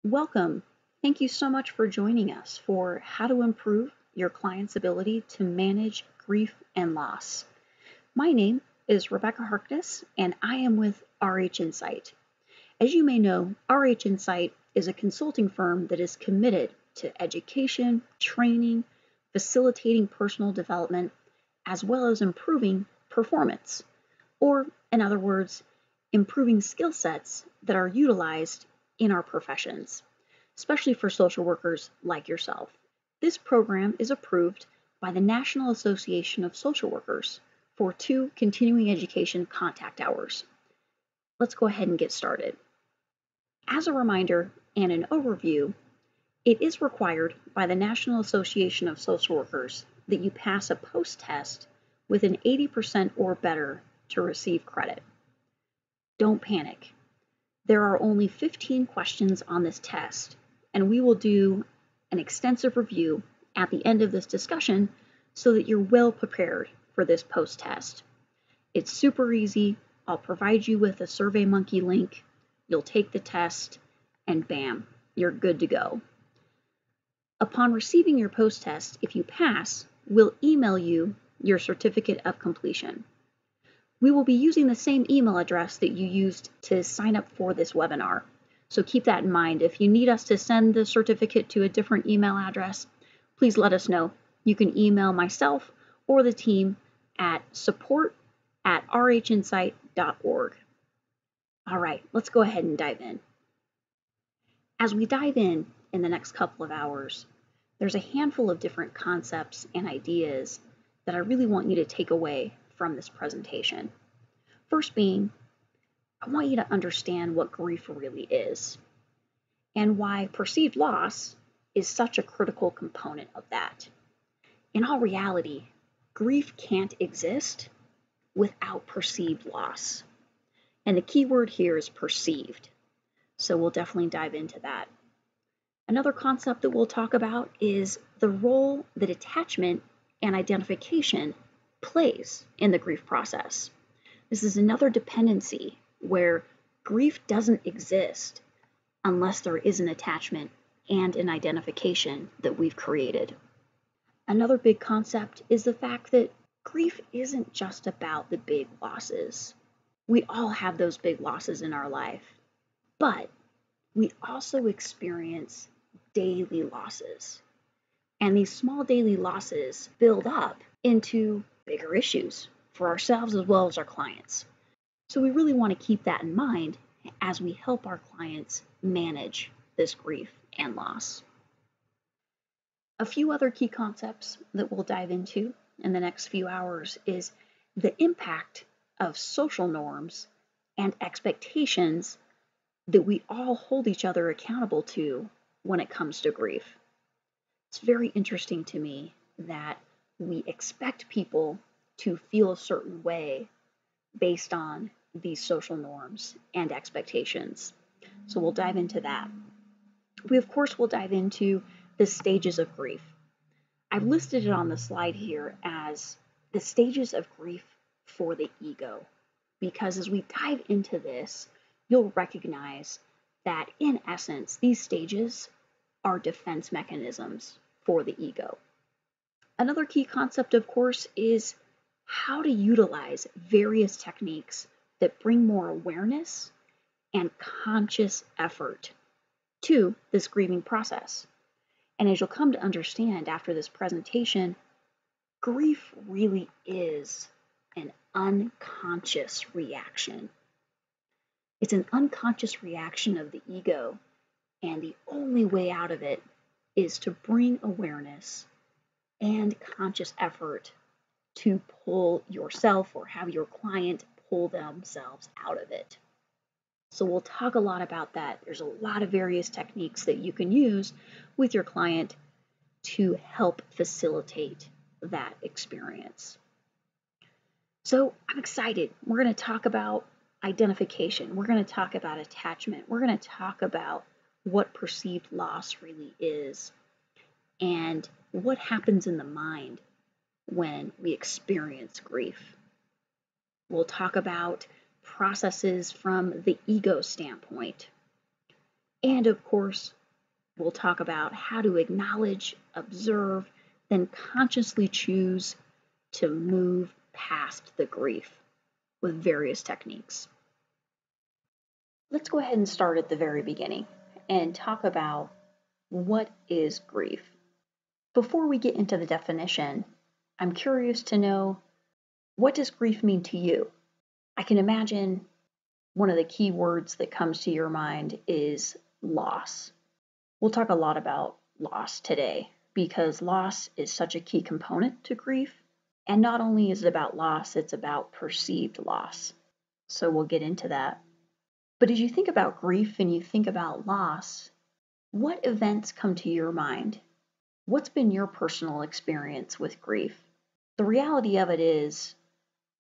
Welcome. Thank you so much for joining us for how to improve your client's ability to manage grief and loss. My name is Rebecca Harkness, and I am with RH Insight. As you may know, RH Insight is a consulting firm that is committed to education, training, facilitating personal development, as well as improving performance, or in other words, improving skill sets that are utilized in our professions, especially for social workers like yourself. This program is approved by the National Association of Social Workers for 2 continuing education contact hours. Let's go ahead and get started. As a reminder and an overview, it is required by the National Association of Social Workers that you pass a post-test with an 80% or better to receive credit. Don't panic. There are only 15 questions on this test, and we will do an extensive review at the end of this discussion so that you're well prepared for this post-test. It's super easy. I'll provide you with a SurveyMonkey link. You'll take the test, and bam, you're good to go. Upon receiving your post-test, if you pass, we'll email you your certificate of completion. We will be using the same email address that you used to sign up for this webinar. So keep that in mind. If you need us to send the certificate to a different email address, please let us know. You can email myself or the team at support@rhinsight.org. All right, let's go ahead and dive in. As we dive in the next couple of hours, there's a handful of different concepts and ideas that I really want you to take away from this presentation. First being, I want you to understand what grief really is and why perceived loss is such a critical component of that. In all reality, grief can't exist without perceived loss. And the key word here is perceived. So we'll definitely dive into that. Another concept that we'll talk about is the role that attachment and identification plays in the grief process. This is another dependency where grief doesn't exist unless there is an attachment and an identification that we've created. Another big concept is the fact that grief isn't just about the big losses. We all have those big losses in our life, but we also experience daily losses. And these small daily losses build up into bigger issues for ourselves as well as our clients. So we really want to keep that in mind as we help our clients manage this grief and loss. A few other key concepts that we'll dive into in the next few hours is the impact of social norms and expectations that we all hold each other accountable to when it comes to grief. It's very interesting to me that we expect people to feel a certain way based on these social norms and expectations. So we'll dive into that. We, of course, will dive into the stages of grief. I've listed it on the slide here as the stages of grief for the ego, because as we dive into this, you'll recognize that in essence, these stages are defense mechanisms for the ego. Another key concept, of course, is how to utilize various techniques that bring more awareness and conscious effort to this grieving process. And as you'll come to understand after this presentation, grief really is an unconscious reaction. It's an unconscious reaction of the ego, and the only way out of it is to bring awareness and conscious effort to pull yourself or have your client pull themselves out of it. So we'll talk a lot about that. There's a lot of various techniques that you can use with your client to help facilitate that experience. So I'm excited. We're going to talk about identification. We're going to talk about attachment. We're going to talk about what perceived loss really is and what happens in the mind when we experience grief. We'll talk about processes from the ego standpoint. And of course, we'll talk about how to acknowledge, observe, then consciously choose to move past the grief with various techniques. Let's go ahead and start at the very beginning and talk about what is grief. Before we get into the definition, I'm curious to know, what does grief mean to you? I can imagine one of the key words that comes to your mind is loss. We'll talk a lot about loss today because loss is such a key component to grief. And not only is it about loss, it's about perceived loss. So we'll get into that. But as you think about grief and you think about loss, what events come to your mind? What's been your personal experience with grief? The reality of it is,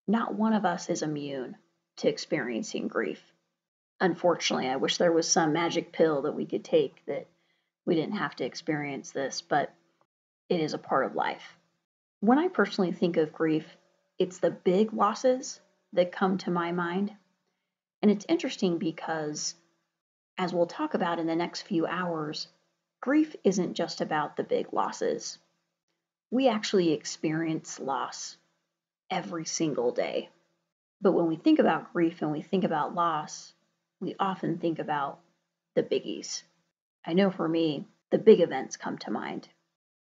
not one of us is immune to experiencing grief. Unfortunately, I wish there was some magic pill that we could take that we didn't have to experience this, but it is a part of life. When I personally think of grief, it's the big losses that come to my mind. And it's interesting because, as we'll talk about in the next few hours, grief isn't just about the big losses. We actually experience loss every single day. But when we think about grief and we think about loss, we often think about the biggies. I know for me, the big events come to mind.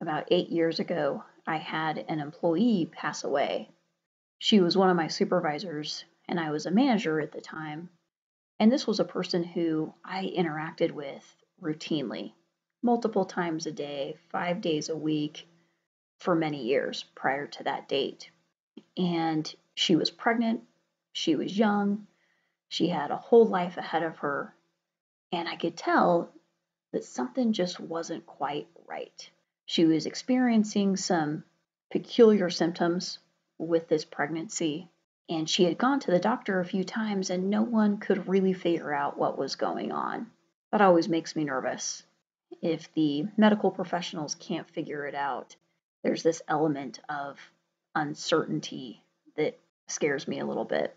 About 8 years ago, I had an employee pass away. She was one of my supervisors, and I was a manager at the time. And this was a person who I interacted with routinely, multiple times a day, 5 days a week, for many years prior to that date. And she was pregnant, she was young, she had a whole life ahead of her, and I could tell that something just wasn't quite right. She was experiencing some peculiar symptoms with this pregnancy, and she had gone to the doctor a few times and no one could really figure out what was going on. That always makes me nervous. If the medical professionals can't figure it out, there's this element of uncertainty that scares me a little bit.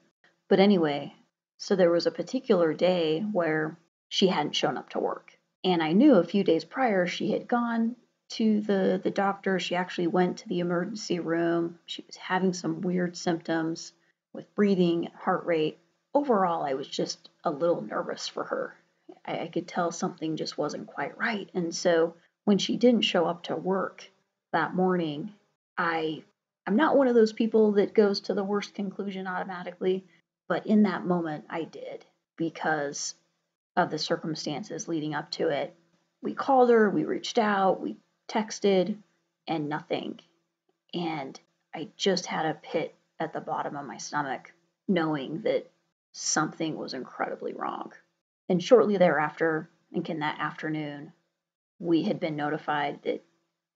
But anyway, so there was a particular day where she hadn't shown up to work. And I knew a few days prior she had gone to the doctor. She actually went to the emergency room. She was having some weird symptoms with breathing, heart rate. Overall, I was just a little nervous for her. I could tell something just wasn't quite right. And so when she didn't show up to work that morning, I'm not one of those people that goes to the worst conclusion automatically, but in that moment I did because of the circumstances leading up to it. We called her, we reached out, we texted, and nothing. And I just had a pit at the bottom of my stomach, knowing that something was incredibly wrong. And shortly thereafter, I think in that afternoon, we had been notified that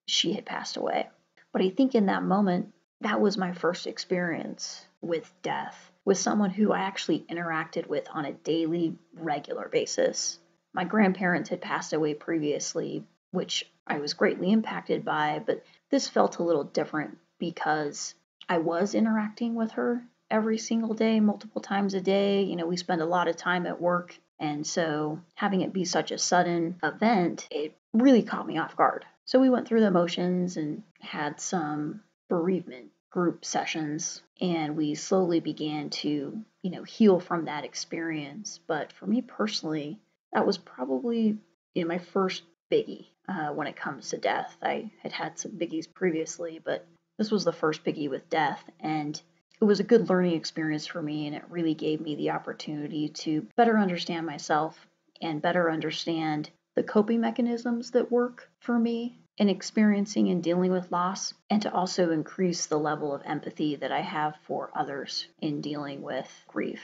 she had passed away. But I think in that moment, that was my first experience with death, with someone who I actually interacted with on a daily, regular basis. My grandparents had passed away previously, which I was greatly impacted by, but this felt a little different because I was interacting with her every single day, multiple times a day. You know, we spend a lot of time at work, and so having it be such a sudden event, it really caught me off guard. So we went through the motions and had some bereavement group sessions, and we slowly began to, heal from that experience. But for me personally, that was probably, my first biggie when it comes to death. I had had some biggies previously, but this was the first biggie with death, and it was a good learning experience for me, and it really gave me the opportunity to better understand myself and better understand the coping mechanisms that work for me in experiencing and dealing with loss, and to also increase the level of empathy that I have for others in dealing with grief.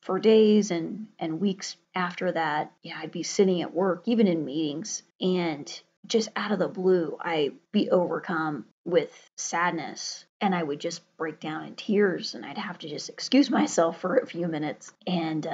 For days and weeks after that, I'd be sitting at work, even in meetings, and just out of the blue, I'd be overcome with sadness, and I would just break down in tears, and I'd have to just excuse myself for a few minutes and,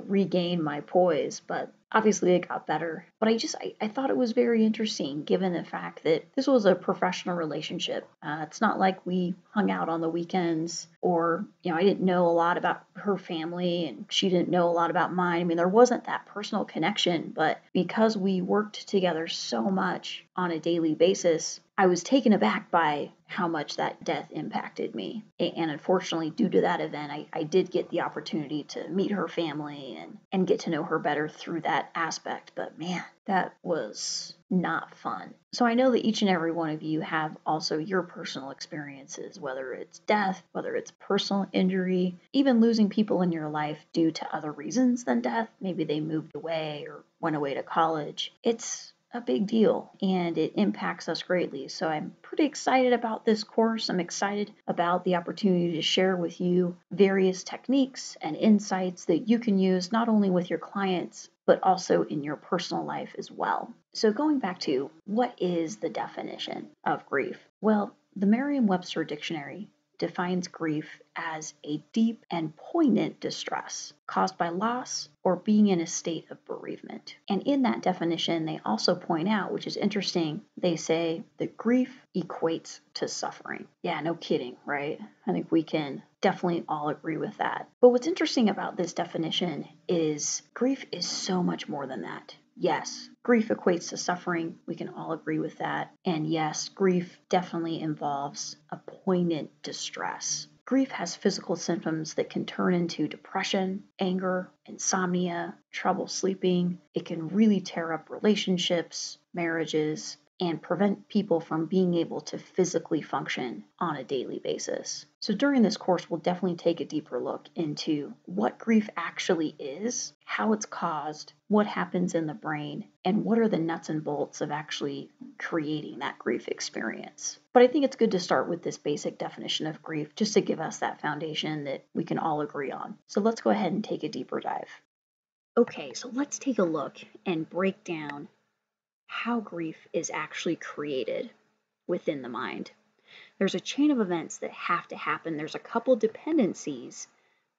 regain my poise. But Obviously, it got better, but I thought it was very interesting given the fact that this was a professional relationship. It's not like we hung out on the weekends or, I didn't know a lot about her family and she didn't know a lot about mine. I mean, there wasn't that personal connection, but because we worked together so much on a daily basis, I was taken aback by how much that death impacted me. And unfortunately, due to that event, I did get the opportunity to meet her family and get to know her better through that aspect. But man, that was not fun. So I know that each and every one of you have also your personal experiences, whether it's death, whether it's personal injury, even losing people in your life due to other reasons than death. Maybe they moved away or went away to college. It's a big deal and it impacts us greatly. So I'm pretty excited about this course. I'm excited about the opportunity to share with you various techniques and insights that you can use not only with your clients, but also in your personal life as well. So going back to what is the definition of grief? Well, the Merriam-Webster dictionary defines grief as a deep and poignant distress caused by loss or being in a state of bereavement. And in that definition, they also point out, which is interesting, they say that grief equates to suffering. Yeah, no kidding, right? I think we can definitely all agree with that. But what's interesting about this definition is grief is so much more than that. Yes, grief equates to suffering. We can all agree with that. And yes, grief definitely involves a poignant distress. Grief has physical symptoms that can turn into depression, anger, insomnia, trouble sleeping. It can really tear up relationships, marriages, and prevent people from being able to physically function on a daily basis. So during this course, we'll definitely take a deeper look into what grief actually is, how it's caused, what happens in the brain, and what are the nuts and bolts of actually creating that grief experience. But I think it's good to start with this basic definition of grief just to give us that foundation that we can all agree on. So let's go ahead and take a deeper dive. Okay, so let's take a look and break down how grief is actually created within the mind. There's a chain of events that have to happen. There's a couple dependencies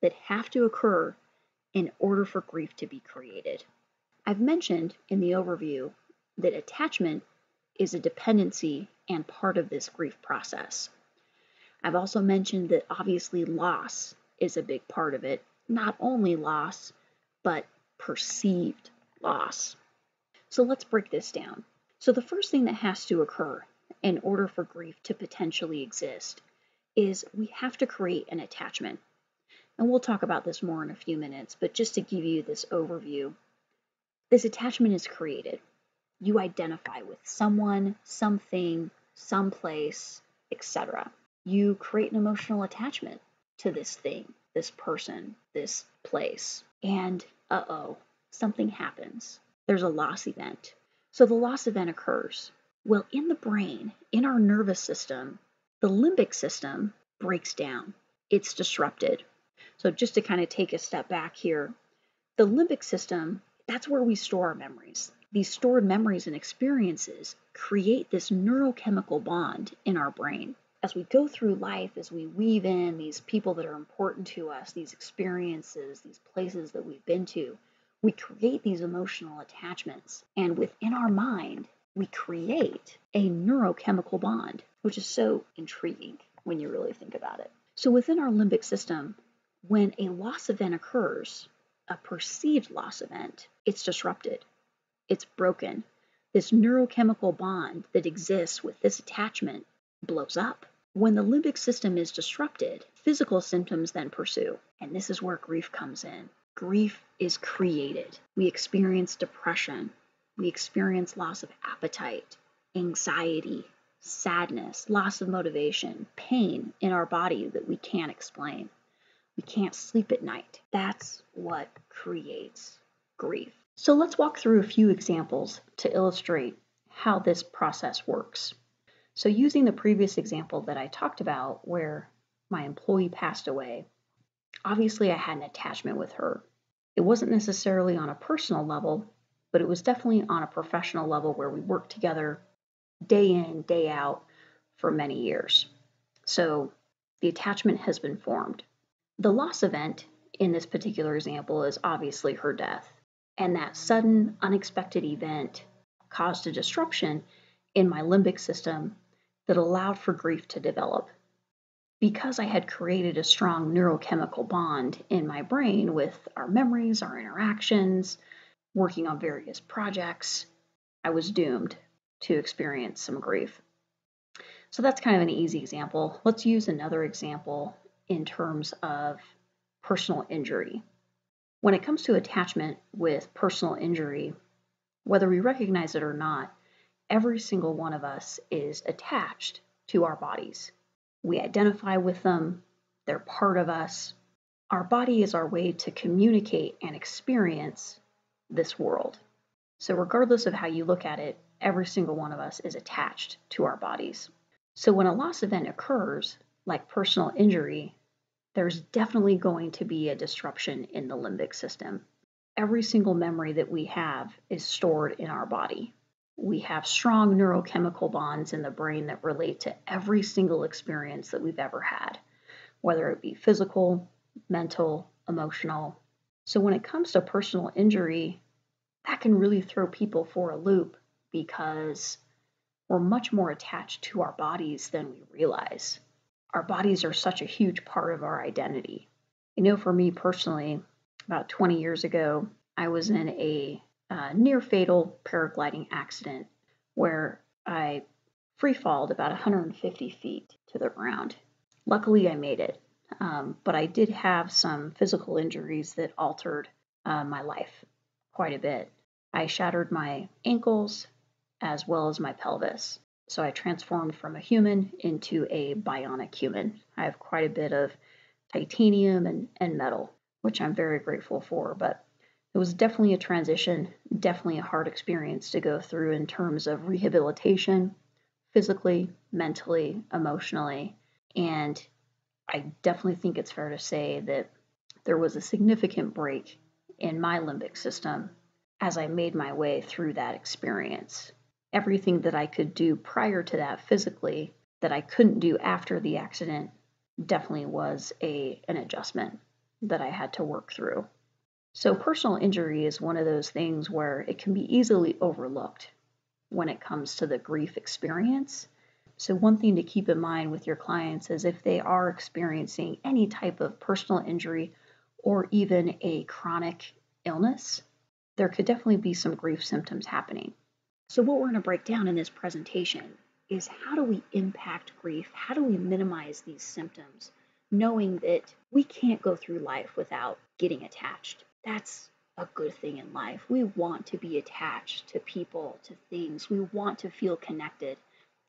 that have to occur in order for grief to be created. I've mentioned in the overview that attachment is a dependency and part of this grief process. I've also mentioned that obviously loss is a big part of it. Not only loss, but perceived loss. So let's break this down. So the first thing that has to occur in order for grief to potentially exist is we have to create an attachment. And we'll talk about this more in a few minutes, but just to give you this overview, this attachment is created. You identify with someone, something, someplace, etc. You create an emotional attachment to this thing, this person, this place, and something happens. There's a loss event. So the loss event occurs. Well, in the brain, in our nervous system, the limbic system breaks down. It's disrupted. So just to kind of take a step back here, the limbic system, that's where we store our memories. These stored memories and experiences create this neurochemical bond in our brain. As we go through life, as we weave in these people that are important to us, these experiences, these places that we've been to, we create these emotional attachments. And within our mind, we create a neurochemical bond, which is so intriguing when you really think about it. So within our limbic system, when a loss event occurs, a perceived loss event, it's disrupted. It's broken. This neurochemical bond that exists with this attachment blows up. When the limbic system is disrupted, physical symptoms then pursue. And this is where grief comes in. Grief is created. We experience depression. We experience loss of appetite, anxiety, sadness, loss of motivation, pain in our body that we can't explain. We can't sleep at night. That's what creates grief. So let's walk through a few examples to illustrate how this process works. So using the previous example that I talked about where my employee passed away, obviously I had an attachment with her. It wasn't necessarily on a personal level, but it was definitely on a professional level where we worked together day in, day out for many years. So the attachment has been formed. The loss event in this particular example is obviously her death. And that sudden, unexpected event caused a disruption in my limbic system that allowed for grief to develop. Because I had created a strong neurochemical bond in my brain with our memories, our interactions, working on various projects, I was doomed to experience some grief. So that's kind of an easy example. Let's use another example in terms of personal injury. When it comes to attachment with personal injury, whether we recognize it or not, every single one of us is attached to our bodies. We identify with them, they're part of us. Our body is our way to communicate and experience this world. So regardless of how you look at it, every single one of us is attached to our bodies. So when a loss event occurs, like personal injury, there's definitely going to be a disruption in the limbic system. Every single memory that we have is stored in our body. We have strong neurochemical bonds in the brain that relate to every single experience that we've ever had, whether it be physical, mental, emotional. So when it comes to personal injury, that can really throw people for a loop because we're much more attached to our bodies than we realize. Our bodies are such a huge part of our identity. I know for me personally, about 20 years ago, I was in a near fatal paragliding accident where I free-falled about 150 feet to the ground. Luckily, I made it, but I did have some physical injuries that altered my life quite a bit. I shattered my ankles as well as my pelvis. So I transformed from a human into a bionic human. I have quite a bit of titanium and metal, which I'm very grateful for, but it was definitely a transition, definitely a hard experience to go through in terms of rehabilitation, physically, mentally, emotionally, and I definitely think it's fair to say that there was a significant break in my limbic system as I made my way through that experience. Everything that I could do prior to that physically that I couldn't do after the accident definitely was an adjustment that I had to work through. So personal injury is one of those things where it can be easily overlooked when it comes to the grief experience. So one thing to keep in mind with your clients is if they are experiencing any type of personal injury or even a chronic illness, there could definitely be some grief symptoms happening. So what we're going to break down in this presentation is how do we impact grief? How do we minimize these symptoms, knowing that we can't go through life without getting attached? That's a good thing in life. We want to be attached to people, to things. We want to feel connected.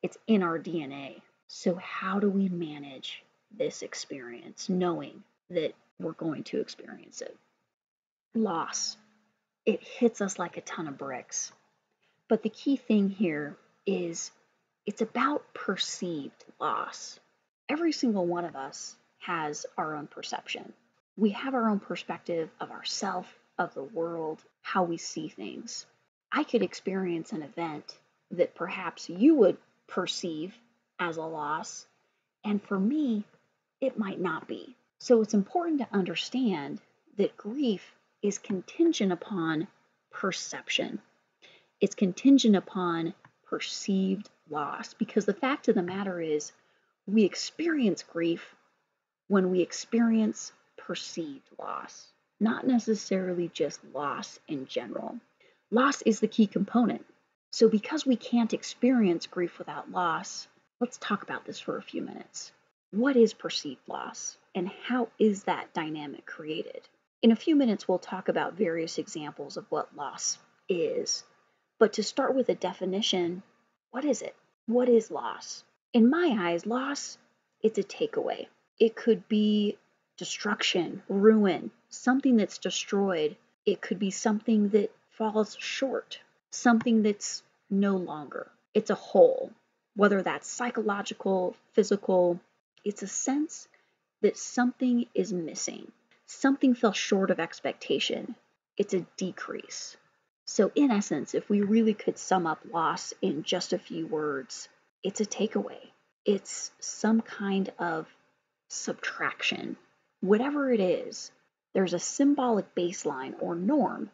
It's in our DNA. So how do we manage this experience, knowing that we're going to experience it? Loss. It hits us like a ton of bricks. But the key thing here is it's about perceived loss. Every single one of us has our own perception. We have our own perspective of ourselves, of the world, how we see things. I could experience an event that perhaps you would perceive as a loss, and for me, it might not be. So it's important to understand that grief is contingent upon perception. It's contingent upon perceived loss, because the fact of the matter is we experience grief when we experience perceived loss, not necessarily just loss in general. Loss is the key component. So because we can't experience grief without loss, let's talk about this for a few minutes. What is perceived loss, and how is that dynamic created? In a few minutes, we'll talk about various examples of what loss is. But to start with a definition, what is it? What is loss? In my eyes, loss, it's a takeaway. It could be destruction, ruin, something that's destroyed. It could be something that falls short, something that's no longer. It's a whole, whether that's psychological, physical. It's a sense that something is missing. Something fell short of expectation. It's a decrease. So in essence, if we really could sum up loss in just a few words, it's a takeaway. It's some kind of subtraction. Whatever it is, there's a symbolic baseline or norm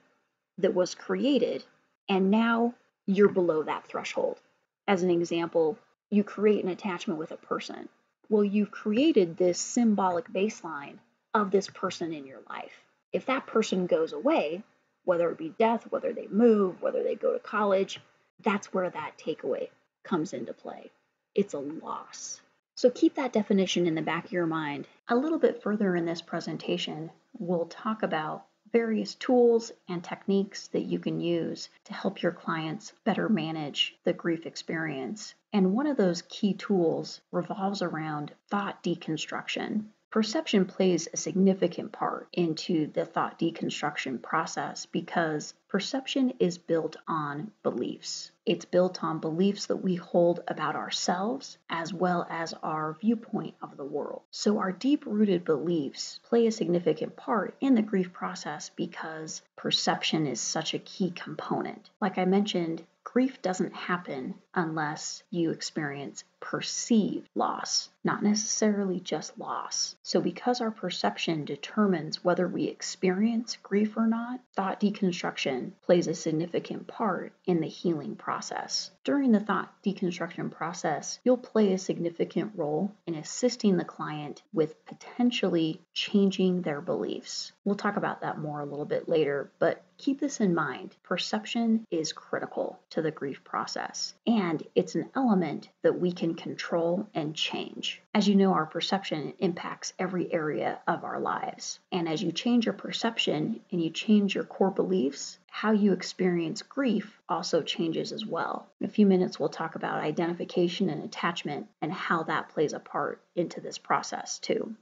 that was created, and now you're below that threshold. As an example, you create an attachment with a person. Well, you've created this symbolic baseline of this person in your life. If that person goes away, whether it be death, whether they move, whether they go to college, that's where that takeaway comes into play. It's a loss. So keep that definition in the back of your mind. A little bit further in this presentation, we'll talk about various tools and techniques that you can use to help your clients better manage the grief experience. And one of those key tools revolves around thought deconstruction. Perception plays a significant part into the thought deconstruction process because perception is built on beliefs. It's built on beliefs that we hold about ourselves as well as our viewpoint of the world. So our deep-rooted beliefs play a significant part in the grief process because perception is such a key component. Like I mentioned, grief doesn't happen unless you experience perceived loss, not necessarily just loss. So because our perception determines whether we experience grief or not, thought deconstruction plays a significant part in the healing process. During the thought deconstruction process, you'll play a significant role in assisting the client with potentially changing their beliefs. We'll talk about that more a little bit later, but keep this in mind. Perception is critical to the grief process, and it's an element that we can control and change. As you know, our perception impacts every area of our lives. And as you change your perception and you change your core beliefs, how you experience grief also changes as well. In a few minutes, we'll talk about identification and attachment and how that plays a part into this process too.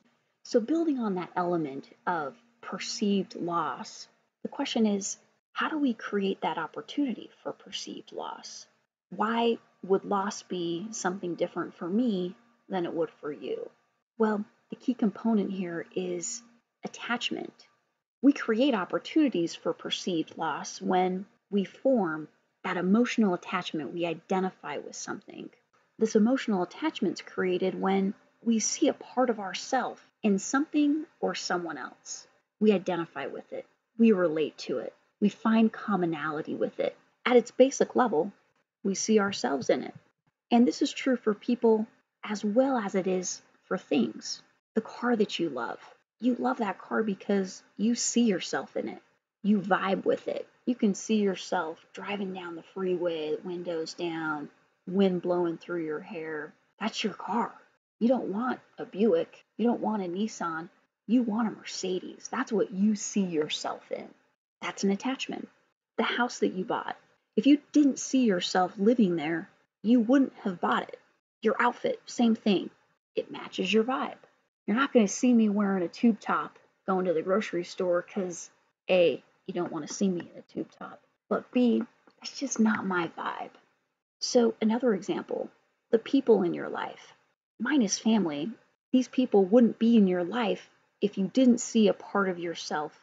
So building on that element of perceived loss, the question is, how do we create that opportunity for perceived loss? Why would loss be something different for me than it would for you? Well, the key component here is attachment. We create opportunities for perceived loss when we form that emotional attachment, we identify with something. This emotional attachment is created when we see a part of ourselves in something or someone else. We identify with it. We relate to it. We find commonality with it. At its basic level, we see ourselves in it. And this is true for people as well as it is for things. The car that you love that car because you see yourself in it. You vibe with it. You can see yourself driving down the freeway, windows down, wind blowing through your hair. That's your car. You don't want a Buick. You don't want a Nissan. You want a Mercedes. That's what you see yourself in. That's an attachment. The house that you bought. If you didn't see yourself living there, you wouldn't have bought it. Your outfit, same thing. It matches your vibe. You're not going to see me wearing a tube top going to the grocery store because A, you don't want to see me in a tube top, but B, that's just not my vibe. So another example, the people in your life. Mine is family. These people wouldn't be in your life if you didn't see a part of yourself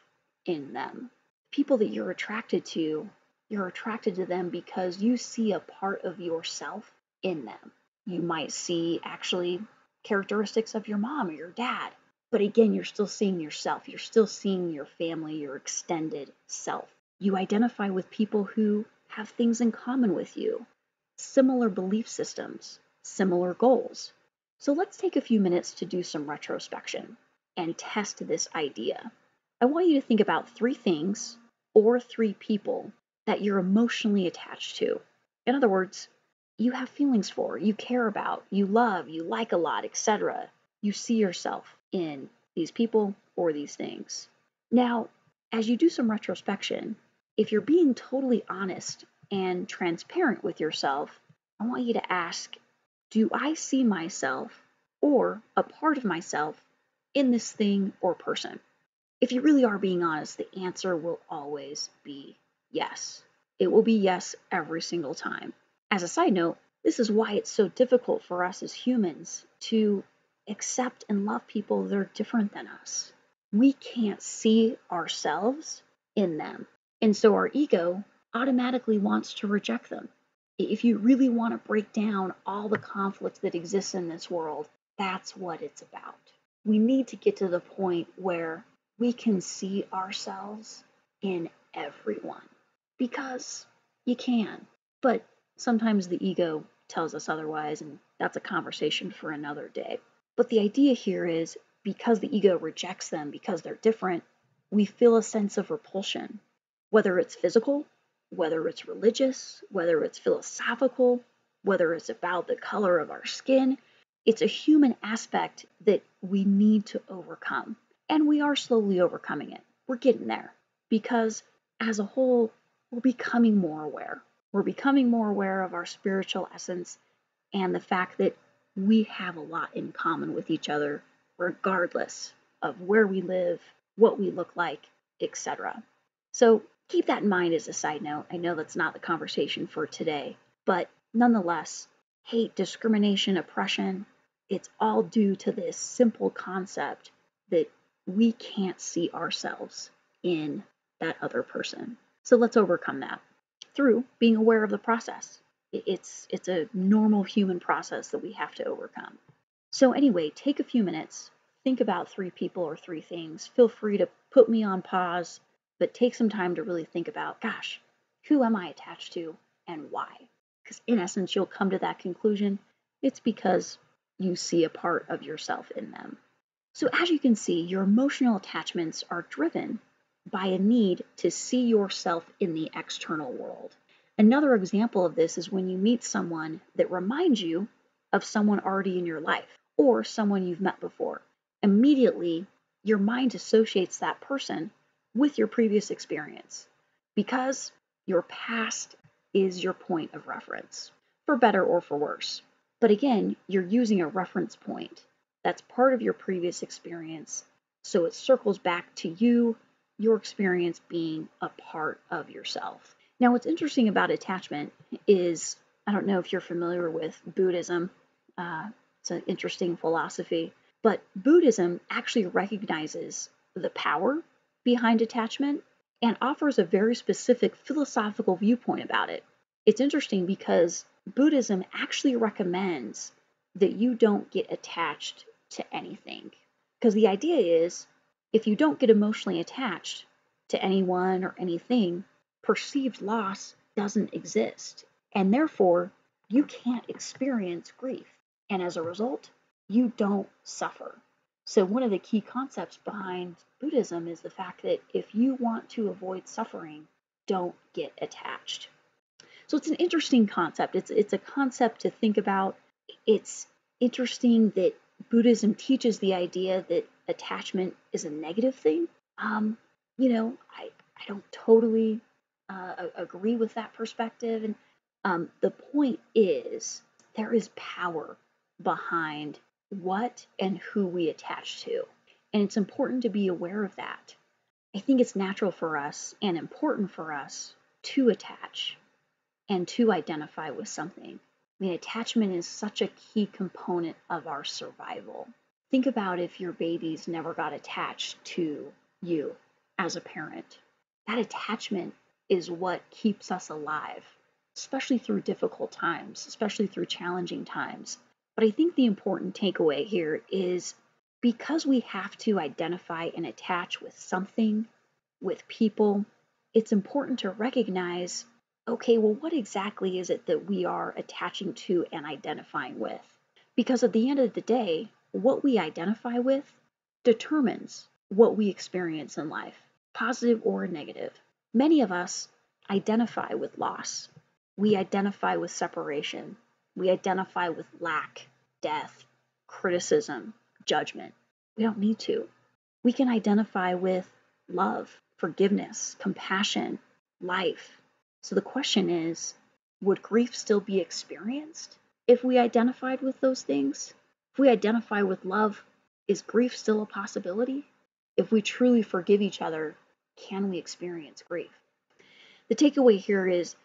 in them. People that you're attracted to them because you see a part of yourself in them. You might see actually characteristics of your mom or your dad. But again, you're still seeing yourself. You're still seeing your family, your extended self. You identify with people who have things in common with you, similar belief systems, similar goals. So let's take a few minutes to do some retrospection and test this idea. I want you to think about 3 things or 3 people that you're emotionally attached to. In other words, you have feelings for, you care about, you love, you like a lot, etc. You see yourself in these people or these things. Now, as you do some retrospection, if you're being totally honest and transparent with yourself, I want you to ask, do I see myself or a part of myself in this thing or person? If you really are being honest, the answer will always be yes. It will be yes every single time. As a side note, this is why it's so difficult for us as humans to accept and love people that are different than us. We can't see ourselves in them. And so our ego automatically wants to reject them. If you really want to break down all the conflict that exists in this world, that's what it's about. We need to get to the point where we can see ourselves in everyone. because you can. But sometimes the ego tells us otherwise, and that's a conversation for another day. But the idea here is because the ego rejects them because they're different, we feel a sense of repulsion, whether it's physical, whether it's religious, whether it's philosophical, whether it's about the color of our skin. It's a human aspect that we need to overcome. And we are slowly overcoming it. We're getting there because as a whole, we're becoming more aware. We're becoming more aware of our spiritual essence and the fact that we have a lot in common with each other, regardless of where we live, what we look like, etc. So keep that in mind as a side note. I know that's not the conversation for today, but nonetheless, hate, discrimination, oppression, it's all due to this simple concept that we can't see ourselves in that other person. So let's overcome that through being aware of the process. It's a normal human process that we have to overcome. So anyway, take a few minutes, think about 3 people or 3 things. Feel free to put me on pause, but take some time to really think about, gosh, who am I attached to and why? Because in essence, you'll come to that conclusion. It's because you see a part of yourself in them. So as you can see, your emotional attachments are driven by a need to see yourself in the external world. Another example of this is when you meet someone that reminds you of someone already in your life or someone you've met before. Immediately, your mind associates that person with your previous experience because your past is your point of reference, for better or for worse. But again, you're using a reference point that's part of your previous experience, so it circles back to you, your experience being a part of yourself. Now, what's interesting about attachment is, I don't know if you're familiar with Buddhism. It's an interesting philosophy, but Buddhism actually recognizes the power behind attachment and offers a very specific philosophical viewpoint about it. It's interesting because Buddhism actually recommends that you don't get attached to anything. Because the idea is, if you don't get emotionally attached to anyone or anything, perceived loss doesn't exist. And therefore, you can't experience grief. And as a result, you don't suffer. So one of the key concepts behind Buddhism is the fact that if you want to avoid suffering, don't get attached. So it's an interesting concept. It's a concept to think about. It's interesting that Buddhism teaches the idea that attachment is a negative thing. I don't totally agree with that perspective. And the point is, there is power behind what and who we attach to. And it's important to be aware of that. I think it's natural for us and important for us to attach and to identify with something. I mean, attachment is such a key component of our survival. Think about if your babies never got attached to you as a parent. That attachment is what keeps us alive, especially through difficult times, especially through challenging times. But I think the important takeaway here is because we have to identify and attach with something, with people, it's important to recognize, okay, well, what exactly is it that we are attaching to and identifying with? Because at the end of the day, what we identify with determines what we experience in life, positive or negative. Many of us identify with loss. We identify with separation. We identify with lack, death, criticism, judgment. We don't need to. We can identify with love, forgiveness, compassion, life. So the question is, would grief still be experienced if we identified with those things? If we identify with love, is grief still a possibility? If we truly forgive each other, can we experience grief? The takeaway here is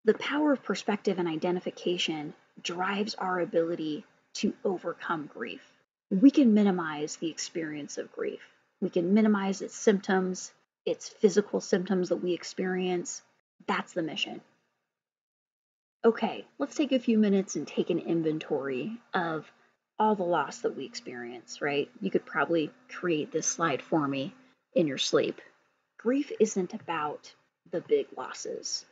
the power of perspective and identification drives our ability to overcome grief. We can minimize the experience of grief. We can minimize its symptoms, its physical symptoms that we experience. That's the mission. Okay, let's take a few minutes and take an inventory of all the loss that we experience, right? You could probably create this slide for me in your sleep. Grief isn't about the big losses.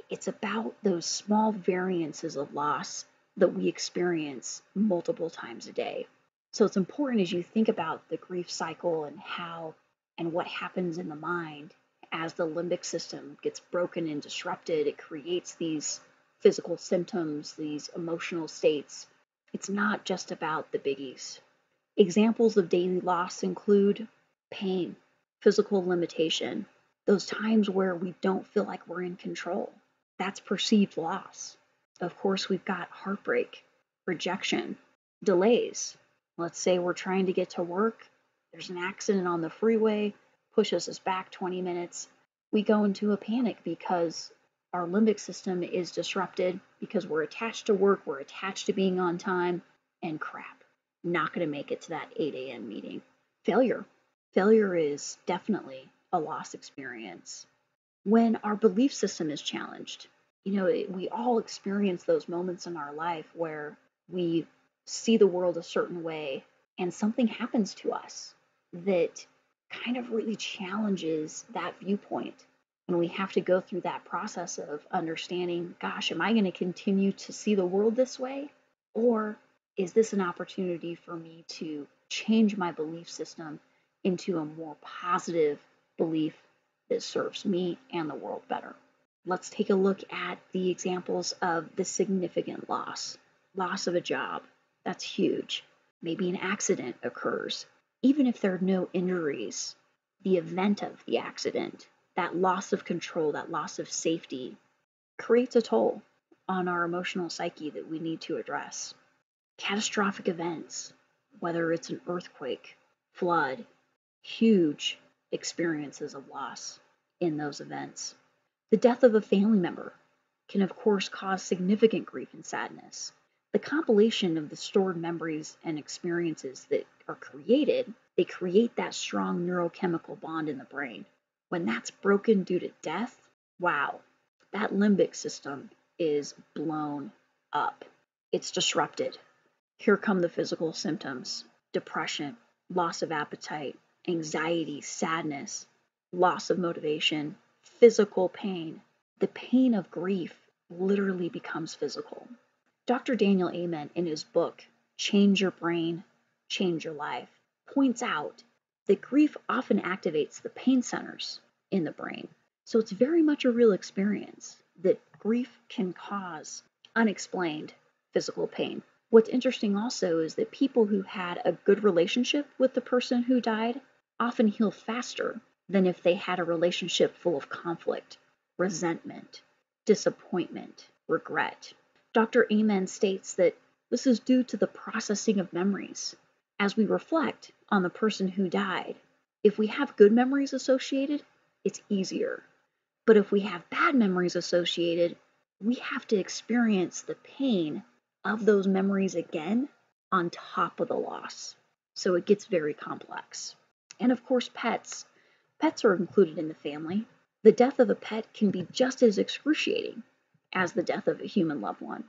It's about those small variances of loss that we experience multiple times a day. So it's important as you think about the grief cycle and how and what happens in the mind as the limbic system gets broken and disrupted, it creates these physical symptoms, these emotional states. It's not just about the biggies. Examples of daily loss include pain, physical limitation, those times where we don't feel like we're in control. That's perceived loss. Of course, we've got heartbreak, rejection, delays. Let's say we're trying to get to work, there's an accident on the freeway, pushes us back 20 minutes. We go into a panic because our limbic system is disrupted because we're attached to work, we're attached to being on time, and crap, not going to make it to that 8 a.m. meeting. Failure. Failure is definitely a loss experience. When our belief system is challenged, we all experience those moments in our life where we see the world a certain way and something happens to us that kind of really challenges that viewpoint. And we have to go through that process of understanding, gosh, am I going to continue to see the world this way? Or is this an opportunity for me to change my belief system into a more positive belief that serves me and the world better? Let's take a look at the examples of the significant loss. Loss of a job, that's huge. Maybe an accident occurs. Even if there are no injuries, the event of the accident, that loss of control, that loss of safety, creates a toll on our emotional psyche that we need to address. Catastrophic events, whether it's an earthquake, flood, huge experiences of loss in those events. The death of a family member can, of course, cause significant grief and sadness. The compilation of the stored memories and experiences that are created, they create that strong neurochemical bond in the brain. When that's broken due to death, wow, that limbic system is blown up. It's disrupted. Here come the physical symptoms: depression, loss of appetite, anxiety, sadness, loss of motivation, physical pain. The pain of grief literally becomes physical. Dr. Daniel Amen, in his book, Change Your Brain, Change Your Life, points out that grief often activates the pain centers in the brain. So it's very much a real experience that grief can cause unexplained physical pain. What's interesting also is that people who had a good relationship with the person who died often heal faster than if they had a relationship full of conflict, resentment, disappointment, regret. Dr. Amen states that this is due to the processing of memories. As we reflect on the person who died, if we have good memories associated, it's easier. But if we have bad memories associated, we have to experience the pain of those memories again on top of the loss. So it gets very complex. And of course, pets. Pets are included in the family. The death of a pet can be just as excruciating as the death of a human loved one.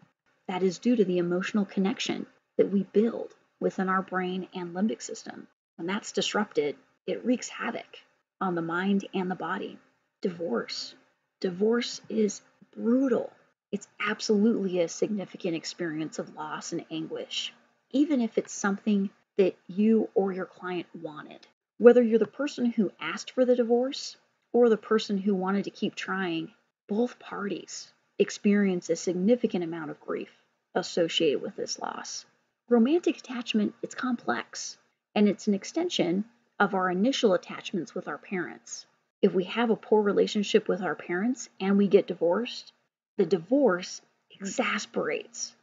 That is due to the emotional connection that we build within our brain and limbic system. When that's disrupted, it wreaks havoc on the mind and the body. Divorce. Divorce is brutal. It's absolutely a significant experience of loss and anguish, even if it's something that you or your client wanted. Whether you're the person who asked for the divorce or the person who wanted to keep trying, both parties experience a significant amount of grief associated with this loss. Romantic attachment is complex, and it's an extension of our initial attachments with our parents. If we have a poor relationship with our parents and we get divorced, the divorce exasperates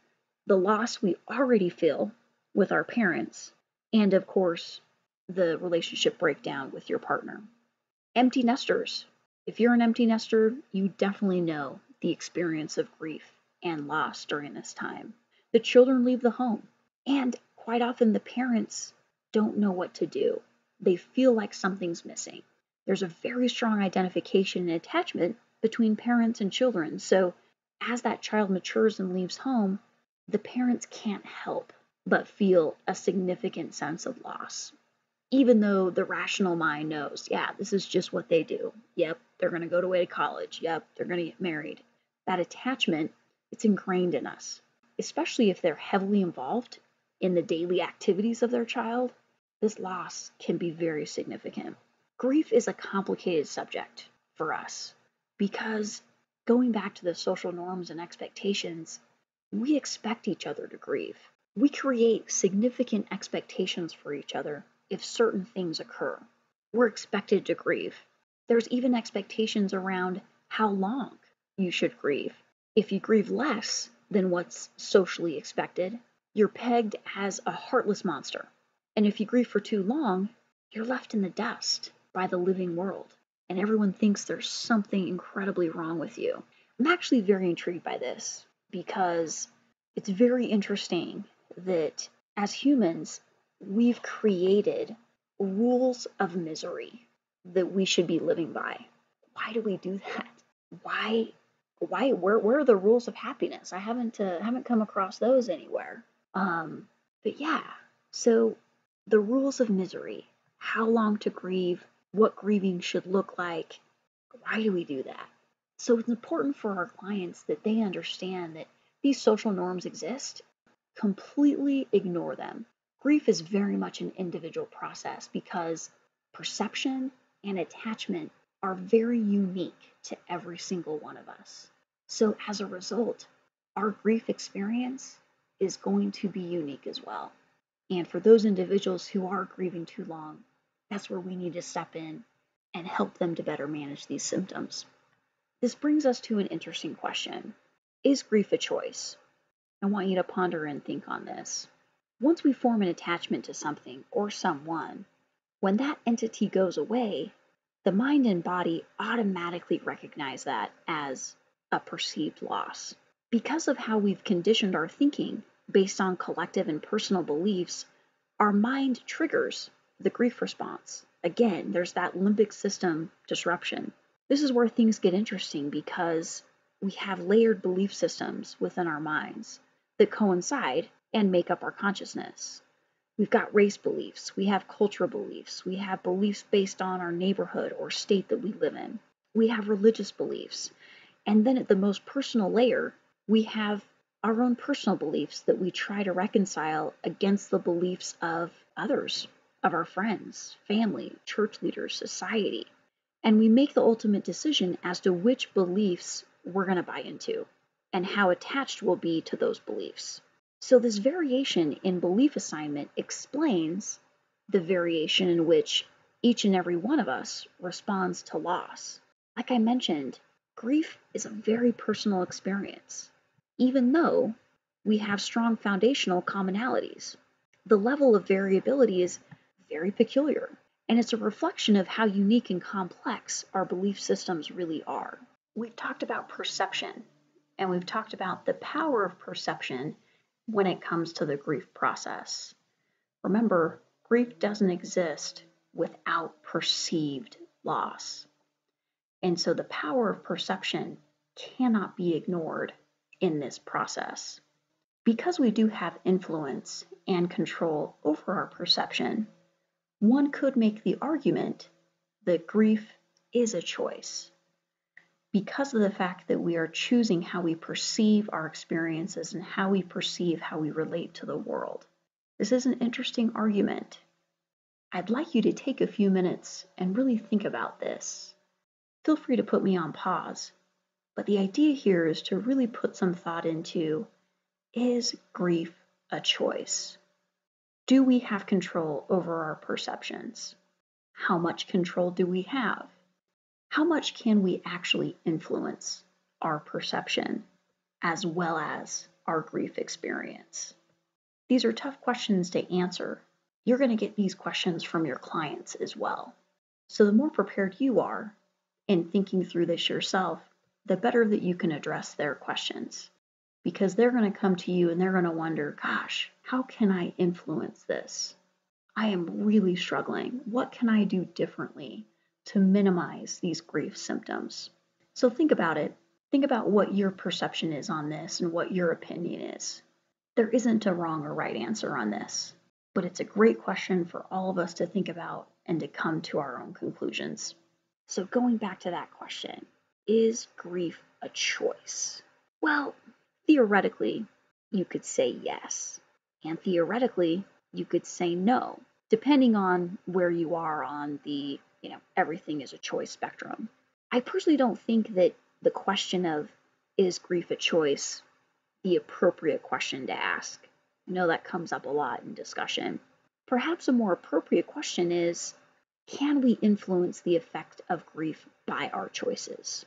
the loss we already feel with our parents, and of course, the relationship breakdown with your partner. Empty nesters. If you're an empty nester, you definitely know the experience of grief and loss during this time. The children leave the home, and quite often the parents don't know what to do. They feel like something's missing. There's a very strong identification and attachment between parents and children, so as that child matures and leaves home, the parents can't help but feel a significant sense of loss. even though the rational mind knows, yeah, this is just what they do. Yep, they're going to go away to college. Yep, they're going to get married. That attachment, it's ingrained in us, especially if they're heavily involved in the daily activities of their child. This loss can be very significant. Grief is a complicated subject for us because going back to the social norms and expectations, we expect each other to grieve. We create significant expectations for each other if certain things occur. We're expected to grieve. There's even expectations around how long you should grieve. If you grieve less than what's socially expected, you're pegged as a heartless monster. And if you grieve for too long, you're left in the dust by the living world, and everyone thinks there's something incredibly wrong with you. I'm actually very intrigued by this because it's very interesting that as humans, we've created rules of misery that we should be living by. Why do we do that? Where are the rules of happiness? I haven't come across those anywhere. But yeah, so the rules of misery, how long to grieve, what grieving should look like. Why do we do that? So it's important for our clients that they understand that these social norms exist. Completely ignore them. Grief is very much an individual process because perception and attachment are very unique to every single one of us. So as a result, our grief experience is going to be unique as well. And for those individuals who are grieving too long, that's where we need to step in and help them to better manage these symptoms. This brings us to an interesting question. Is grief a choice? I want you to ponder and think on this. Once we form an attachment to something or someone, when that entity goes away, the mind and body automatically recognize that as a perceived loss. Because of how we've conditioned our thinking based on collective and personal beliefs, our mind triggers the grief response. Again, there's that limbic system disruption. This is where things get interesting because we have layered belief systems within our minds that coincide and make up our consciousness. We've got race beliefs, we have cultural beliefs, we have beliefs based on our neighborhood or state that we live in. We have religious beliefs. And then at the most personal layer, we have our own personal beliefs that we try to reconcile against the beliefs of others, of our friends, family, church leaders, society. And we make the ultimate decision as to which beliefs we're going to buy into and how attached we'll be to those beliefs. So this variation in belief assignment explains the variation in which each and every one of us responds to loss. Like I mentioned, grief is a very personal experience, even though we have strong foundational commonalities. The level of variability is very peculiar, and it's a reflection of how unique and complex our belief systems really are. We've talked about perception, and we've talked about the power of perception when it comes to the grief process. Remember, grief doesn't exist without perceived loss. And so the power of perception cannot be ignored in this process. Because we do have influence and control over our perception, one could make the argument that grief is a choice because of the fact that we are choosing how we perceive our experiences and how we perceive how we relate to the world. This is an interesting argument. I'd like you to take a few minutes and really think about this. Feel free to put me on pause, but the idea here is to really put some thought into, is grief a choice? Do we have control over our perceptions? How much control do we have? How much can we actually influence our perception as well as our grief experience? These are tough questions to answer. You're going to get these questions from your clients as well. So the more prepared you are in thinking through this yourself, the better that you can address their questions. Because they're going to come to you and they're going to wonder, gosh, how can I influence this? I am really struggling. What can I do differently to minimize these grief symptoms? So think about it. Think about what your perception is on this and what your opinion is. There isn't a wrong or right answer on this. but it's a great question for all of us to think about and to come to our own conclusions. So going back to that question, is grief a choice? Well, theoretically, you could say yes. And theoretically, you could say no, depending on where you are on the, everything is a choice spectrum. I personally don't think that the question of is grief a choice the appropriate question to ask. I know that comes up a lot in discussion. Perhaps a more appropriate question is, can we influence the effect of grief by our choices?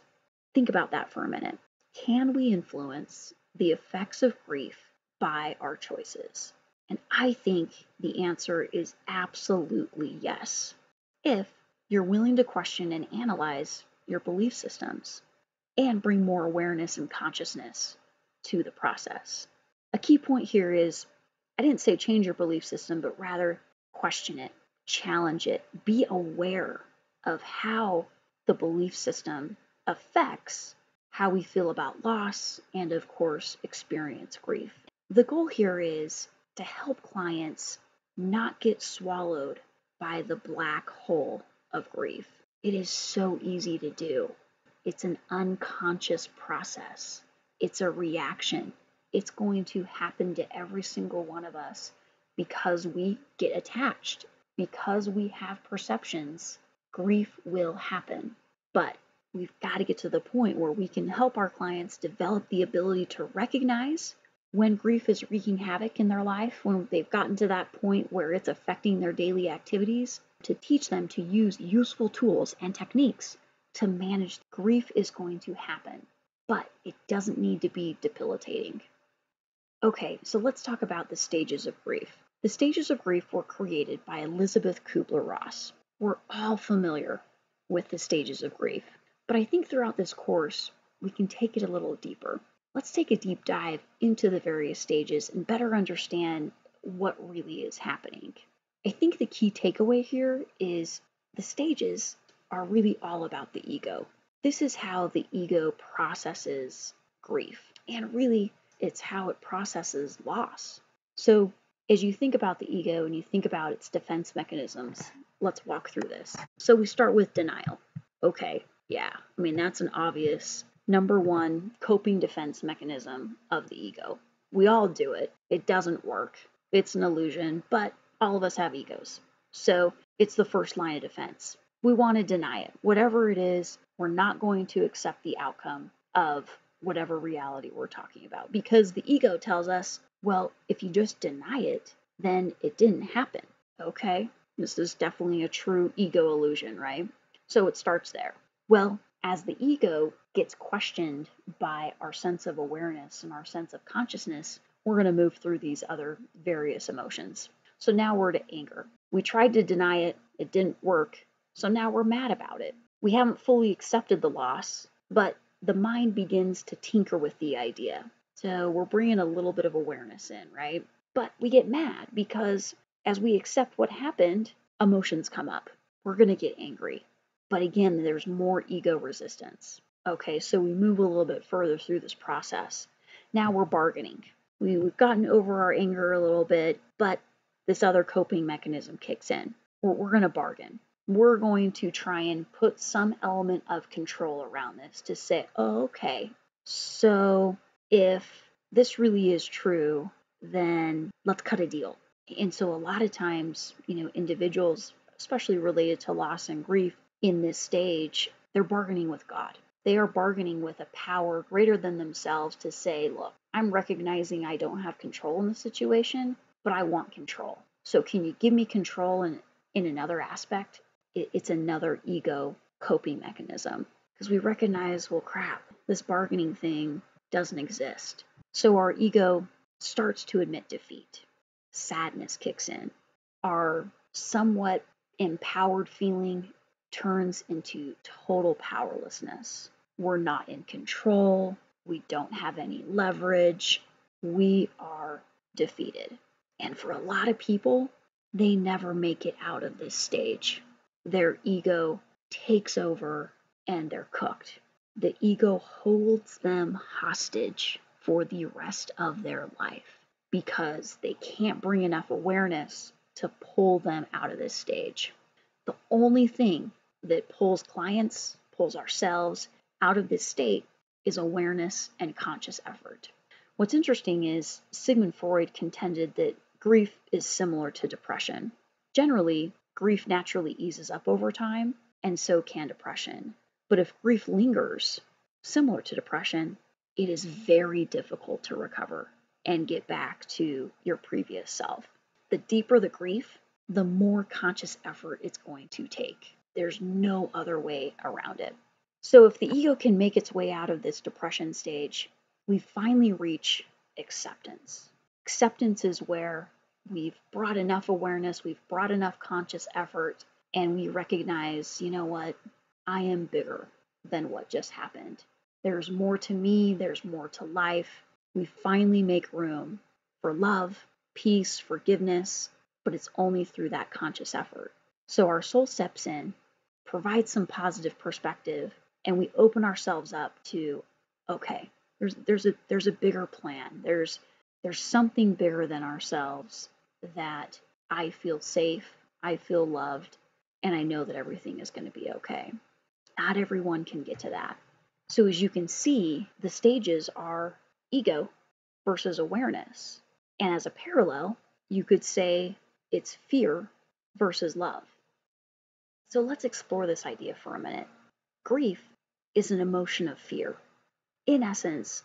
Think about that for a minute. Can we influence the effects of grief by our choices? And I think the answer is absolutely yes, if you're willing to question and analyze your belief systems and bring more awareness and consciousness to the process. A key point here is, I didn't say change your belief system, but rather question it, challenge it, be aware of how the belief system affects how we feel about loss and, of course, experience grief. The goal here is to help clients not get swallowed by the black hole of grief. It is so easy to do. It's an unconscious process. It's a reaction. It's going to happen to every single one of us because we get attached, because we have perceptions. Grief will happen, but we've got to get to the point where we can help our clients develop the ability to recognize when grief is wreaking havoc in their life, when they've gotten to that point where it's affecting their daily activities, to teach them to use useful tools and techniques to manage. Grief is going to happen, but it doesn't need to be debilitating. Okay, so let's talk about the stages of grief. The stages of grief were created by Elisabeth Kubler-Ross. We're all familiar with the stages of grief, but I think throughout this course, we can take it a little deeper. Let's take a deep dive into the various stages and better understand what really is happening. I think the key takeaway here is the stages are really all about the ego. This is how the ego processes grief, and really it's how it processes loss. So as you think about the ego and you think about its defense mechanisms, let's walk through this. So we start with denial. Okay, yeah, that's an obvious number one coping defense mechanism of the ego. We all do it. It doesn't work. It's an illusion, but all of us have egos. So it's the first line of defense. We want to deny it. Whatever it is, we're not going to accept the outcome of whatever reality we're talking about, because the ego tells us, well, if you just deny it, then it didn't happen. Okay, this is definitely a true ego illusion, right? So it starts there. Well, as the ego gets questioned by our sense of awareness and our sense of consciousness, we're going to move through these other various emotions. So now we're to anger. We tried to deny it, it didn't work, so now we're mad about it. We haven't fully accepted the loss, but the mind begins to tinker with the idea. So we're bringing a little bit of awareness in, right? But we get mad because as we accept what happened, emotions come up. We're going to get angry. But again, there's more ego resistance. Okay, so we move a little bit further through this process. Now we're bargaining. We've gotten over our anger a little bit, but this other coping mechanism kicks in. We're going to bargain. We're going to try and put some element of control around this to say, oh, okay, so if this really is true, then let's cut a deal. And so a lot of times, individuals, especially related to loss and grief in this stage, they're bargaining with God. They are bargaining with a power greater than themselves to say, look, I'm recognizing I don't have control in the situation, but I want control. So can you give me control in another aspect? It's another ego coping mechanism, because we recognize, well, crap, this bargaining thing doesn't exist. So our ego starts to admit defeat. Sadness kicks in. Our somewhat empowered feeling turns into total powerlessness. We're not in control. We don't have any leverage. We are defeated. And for a lot of people, they never make it out of this stage. Their ego takes over and they're cooked. The ego holds them hostage for the rest of their life because they can't bring enough awareness to pull them out of this stage. The only thing that pulls clients, pulls ourselves out of this state is awareness and conscious effort. What's interesting is Sigmund Freud contended that grief is similar to depression. Generally, grief naturally eases up over time, and so can depression. But if grief lingers, similar to depression, it is very difficult to recover and get back to your previous self. The deeper the grief, the more conscious effort it's going to take. There's no other way around it. So if the ego can make its way out of this depression stage, we finally reach acceptance. Acceptance is where we've brought enough awareness, we've brought enough conscious effort, and we recognize, you know what, I am bigger than what just happened. There's more to me, there's more to life. We finally make room for love, peace, forgiveness, but it's only through that conscious effort. So our soul steps in, provides some positive perspective, and we open ourselves up to, okay, there's a bigger plan. There's something bigger than ourselves that I feel safe, I feel loved, and I know that everything is going to be okay. Not everyone can get to that. So as you can see, the stages are ego versus awareness. And as a parallel, you could say it's fear versus love. So let's explore this idea for a minute. Grief is an emotion of fear. In essence,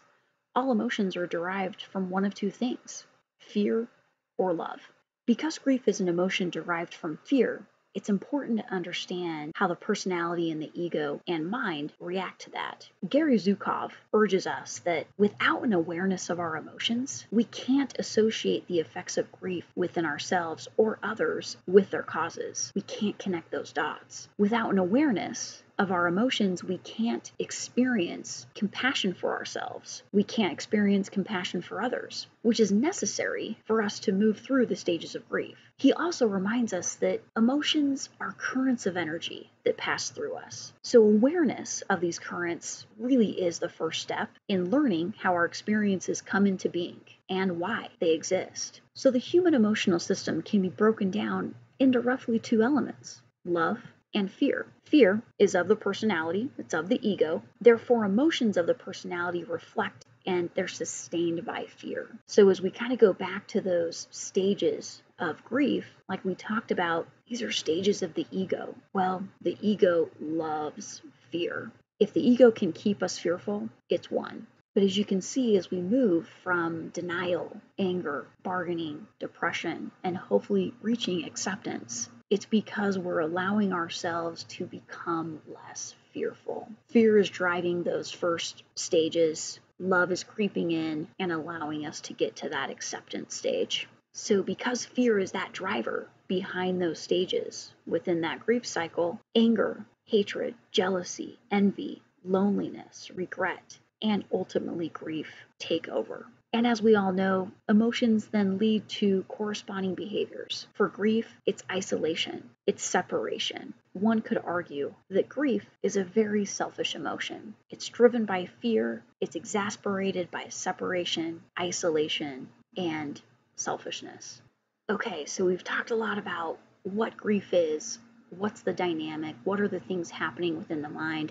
all emotions are derived from one of two things, fear or love. Because grief is an emotion derived from fear, it's important to understand how the personality and the ego and mind react to that. Gary Zukav urges us that without an awareness of our emotions, we can't associate the effects of grief within ourselves or others with their causes. We can't connect those dots. Without an awareness of our emotions, we can't experience compassion for ourselves. We can't experience compassion for others, which is necessary for us to move through the stages of grief. He also reminds us that emotions are currents of energy that pass through us. So awareness of these currents really is the first step in learning how our experiences come into being and why they exist. So the human emotional system can be broken down into roughly two elements: love and fear. Fear is of the personality, it's of the ego. Therefore, emotions of the personality reflect and they're sustained by fear. So as we kind of go back to those stages of grief, like we talked about, these are stages of the ego. Well, the ego loves fear. If the ego can keep us fearful, it's won. But as you can see, as we move from denial, anger, bargaining, depression, and hopefully reaching acceptance, it's because we're allowing ourselves to become less fearful. Fear is driving those first stages. Love is creeping in and allowing us to get to that acceptance stage. So because fear is that driver behind those stages within that grief cycle, anger, hatred, jealousy, envy, loneliness, regret, and ultimately grief take over. And as we all know, emotions then lead to corresponding behaviors. For grief, it's isolation, it's separation. One could argue that grief is a very selfish emotion. It's driven by fear, it's exasperated by separation, isolation, and selfishness. Okay, so we've talked a lot about what grief is, what's the dynamic, what are the things happening within the mind.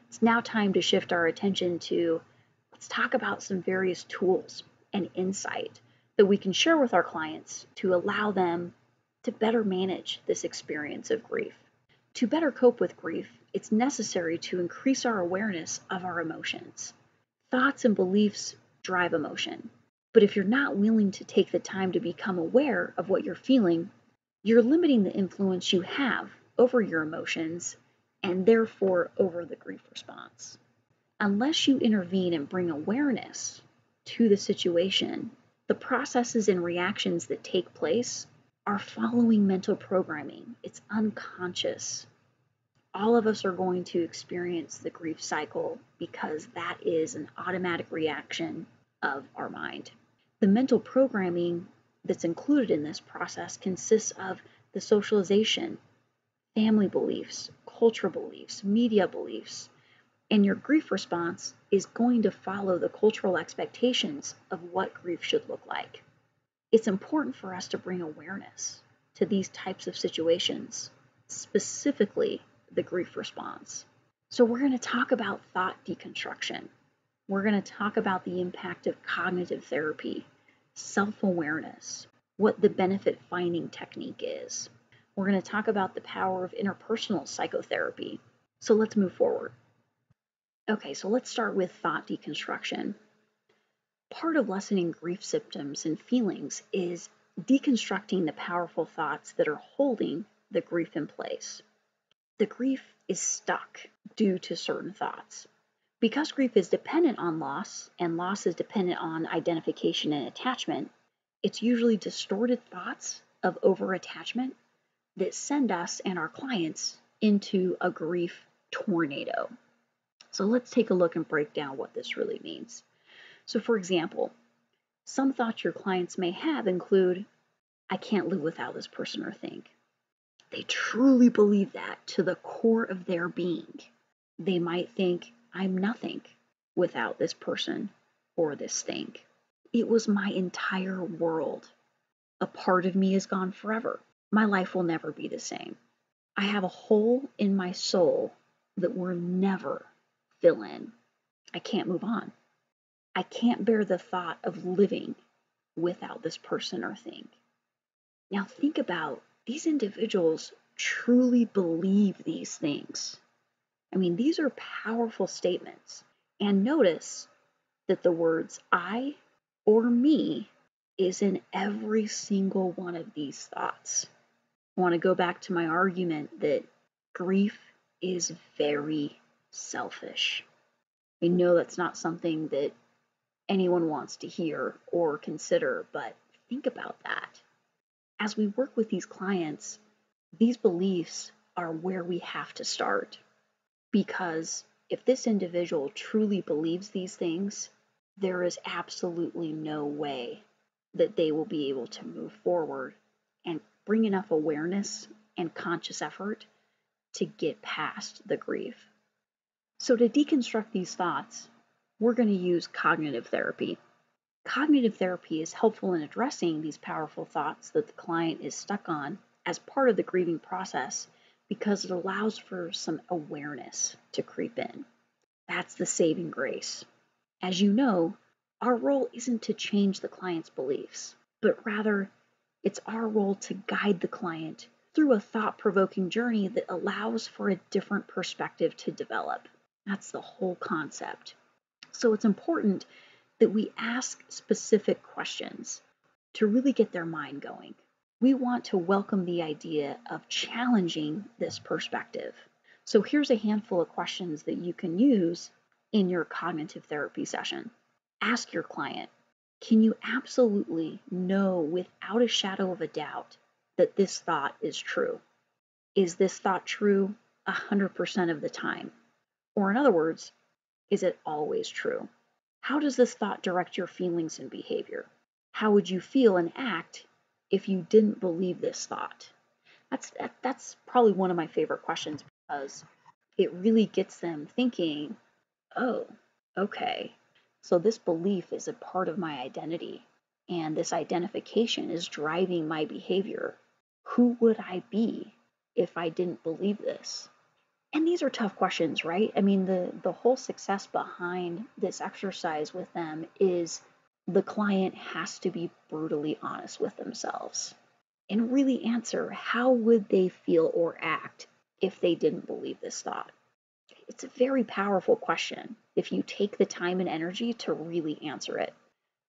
It's now time to shift our attention to, let's talk about some various tools and insight that we can share with our clients to allow them to better manage this experience of grief. To better cope with grief, it's necessary to increase our awareness of our emotions. Thoughts and beliefs drive emotion, but if you're not willing to take the time to become aware of what you're feeling, you're limiting the influence you have over your emotions and therefore over the grief response. Unless you intervene and bring awareness to the situation, the processes and reactions that take place are following mental programming. It's unconscious. All of us are going to experience the grief cycle because that is an automatic reaction of our mind. The mental programming that's included in this process consists of the socialization, family beliefs, cultural beliefs, media beliefs, and your grief response is going to follow the cultural expectations of what grief should look like. It's important for us to bring awareness to these types of situations, specifically the grief response. So we're going to talk about thought deconstruction. We're going to talk about the impact of cognitive therapy, self-awareness, what the benefit finding technique is. We're going to talk about the power of interpersonal psychotherapy. So let's move forward. Okay, so let's start with thought deconstruction. Part of lessening grief symptoms and feelings is deconstructing the powerful thoughts that are holding the grief in place. The grief is stuck due to certain thoughts. Because grief is dependent on loss, and loss is dependent on identification and attachment, it's usually distorted thoughts of over-attachment that send us and our clients into a grief tornado. So let's take a look and break down what this really means. So for example, some thoughts your clients may have include, I can't live without this person or thing. They truly believe that to the core of their being. They might think, I'm nothing without this person or this thing. It was my entire world. A part of me is gone forever. My life will never be the same. I have a hole in my soul that will never fill in. I can't move on. I can't bear the thought of living without this person or thing. Now think about these individuals truly believe these things. I mean, these are powerful statements. And notice that the words I or me is in every single one of these thoughts. I want to go back to my argument that grief is very selfish. I know that's not something that anyone wants to hear or consider, but think about that. As we work with these clients, these beliefs are where we have to start. Because if this individual truly believes these things, there is absolutely no way that they will be able to move forward and bring enough awareness and conscious effort to get past the grief. So to deconstruct these thoughts, we're going to use cognitive therapy. Cognitive therapy is helpful in addressing these powerful thoughts that the client is stuck on as part of the grieving process because it allows for some awareness to creep in. That's the saving grace. As you know, our role isn't to change the client's beliefs, but rather it's our role to guide the client through a thought-provoking journey that allows for a different perspective to develop. That's the whole concept. So it's important that we ask specific questions to really get their mind going. We want to welcome the idea of challenging this perspective. So here's a handful of questions that you can use in your cognitive therapy session. Ask your client, can you absolutely know without a shadow of a doubt that this thought is true? Is this thought true 100% of the time? Or in other words, is it always true? How does this thought direct your feelings and behavior? How would you feel and act if you didn't believe this thought? That's probably one of my favorite questions because it really gets them thinking, oh, okay, so this belief is a part of my identity, and this identification is driving my behavior. Who would I be if I didn't believe this? And these are tough questions, right? I mean, the whole success behind this exercise with them is the client has to be brutally honest with themselves and really answer how would they feel or act if they didn't believe this thought. It's a very powerful question if you take the time and energy to really answer it.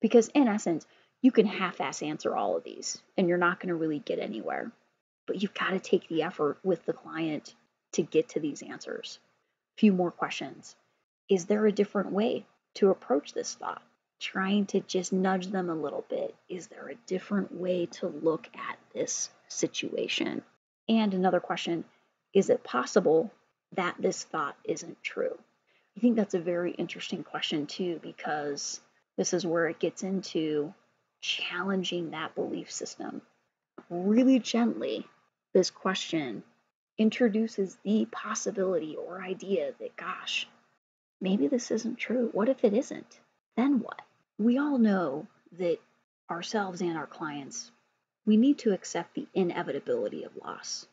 Because in essence, you can half-ass answer all of these and you're not going to really get anywhere. But you've got to take the effort with the client to get to these answers. A few more questions. Is there a different way to approach this thought? Trying to just nudge them a little bit. Is there a different way to look at this situation? And another question, is it possible that this thought isn't true? I think that's a very interesting question too, because this is where it gets into challenging that belief system. Really gently, this question introduces the possibility or idea that, gosh, maybe this isn't true. What if it isn't? Then what? We all know that ourselves and our clients, we need to accept the inevitability of loss.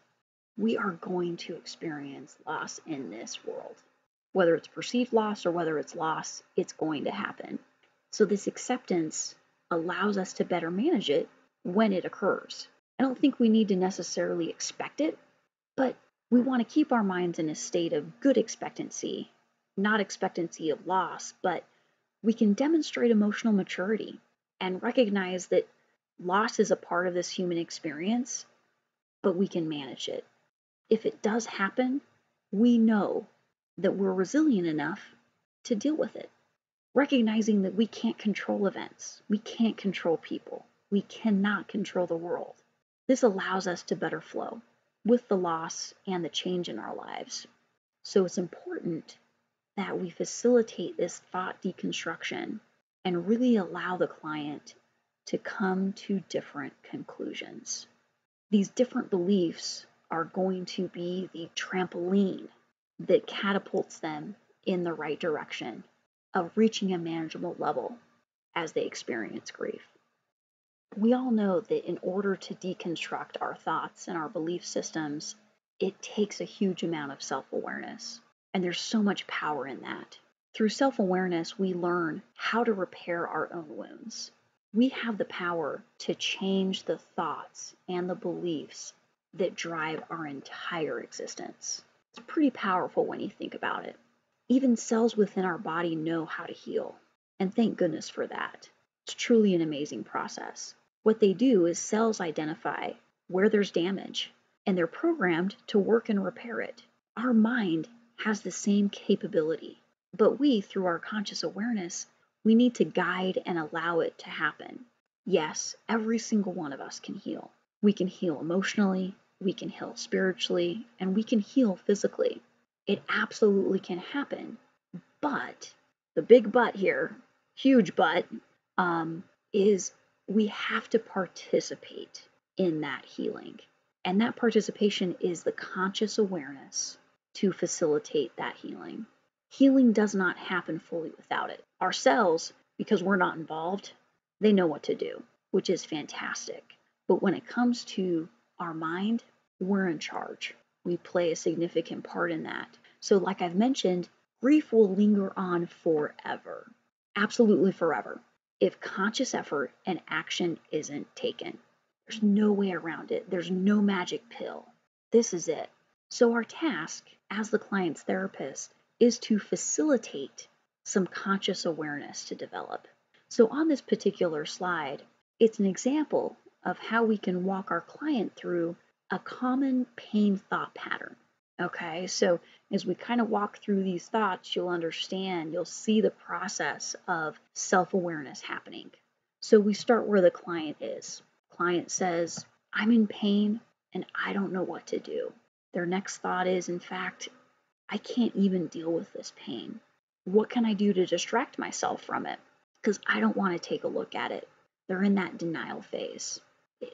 We are going to experience loss in this world. Whether it's perceived loss or whether it's loss, it's going to happen. So this acceptance allows us to better manage it when it occurs. I don't think we need to necessarily expect it, but we want to keep our minds in a state of good expectancy, not expectancy of loss, but we can demonstrate emotional maturity and recognize that loss is a part of this human experience, but we can manage it. If it does happen, we know that we're resilient enough to deal with it. Recognizing that we can't control events, we can't control people, we cannot control the world. This allows us to better flow with the loss and the change in our lives. So it's important that we facilitate this thought deconstruction and really allow the client to come to different conclusions. These different beliefs are going to be the trampoline that catapults them in the right direction of reaching a manageable level as they experience grief. We all know that in order to deconstruct our thoughts and our belief systems, it takes a huge amount of self-awareness, and there's so much power in that. Through self-awareness, we learn how to repair our own wounds. We have the power to change the thoughts and the beliefs that drive our entire existence. It's pretty powerful when you think about it. Even cells within our body know how to heal, and thank goodness for that. It's truly an amazing process. What they do is cells identify where there's damage, and they're programmed to work and repair it. Our mind has the same capability, but we, through our conscious awareness, we need to guide and allow it to happen. Yes, every single one of us can heal. We can heal emotionally, we can heal spiritually, and we can heal physically. It absolutely can happen, but the big but here, huge but, is we have to participate in that healing. And that participation is the conscious awareness to facilitate that healing. Healing does not happen fully without it. Our cells, because we're not involved, they know what to do, which is fantastic. But when it comes to our mind, we're in charge. We play a significant part in that. So like I've mentioned, grief will linger on forever. Absolutely forever. If conscious effort and action isn't taken. There's no way around it. There's no magic pill. This is it. So our task as the client's therapist is to facilitate some conscious awareness to develop. So on this particular slide, it's an example of how we can walk our client through a common pain thought pattern. Okay, so as we kind of walk through these thoughts, you'll see the process of self-awareness happening. So we start where the client is. Client says, I'm in pain and I don't know what to do. Their next thought is, in fact, I can't even deal with this pain. What can I do to distract myself from it? Because I don't want to take a look at it. They're in that denial phase.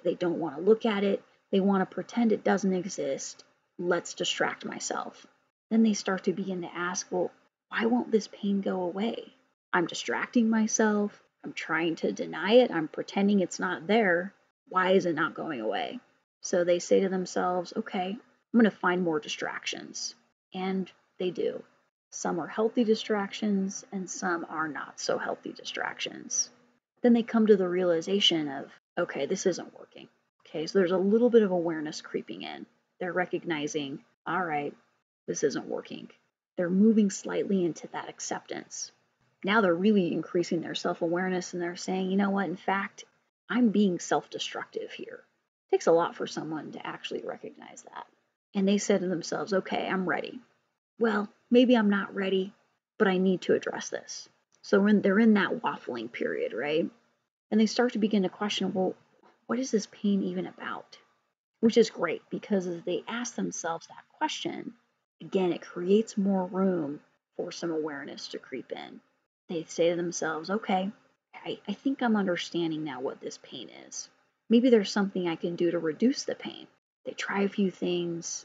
They don't want to look at it. They want to pretend it doesn't exist. Let's distract myself. Then they start to begin to ask, well, why won't this pain go away? I'm distracting myself. I'm trying to deny it. I'm pretending it's not there. Why is it not going away? So they say to themselves, okay, I'm going to find more distractions. And they do. Some are healthy distractions and some are not so healthy distractions. Then they come to the realization of, okay, this isn't working. Okay, so there's a little bit of awareness creeping in. They're recognizing, all right, this isn't working. They're moving slightly into that acceptance. Now they're really increasing their self-awareness and they're saying, you know what, in fact, I'm being self-destructive here. It takes a lot for someone to actually recognize that. And they said to themselves, okay, I'm ready. Well, maybe I'm not ready, but I need to address this. So they're in that waffling period, right? And they start to begin to question, well, what is this pain even about? Which is great because as they ask themselves that question, again, it creates more room for some awareness to creep in. They say to themselves, okay, I think I'm understanding now what this pain is. Maybe there's something I can do to reduce the pain. They try a few things.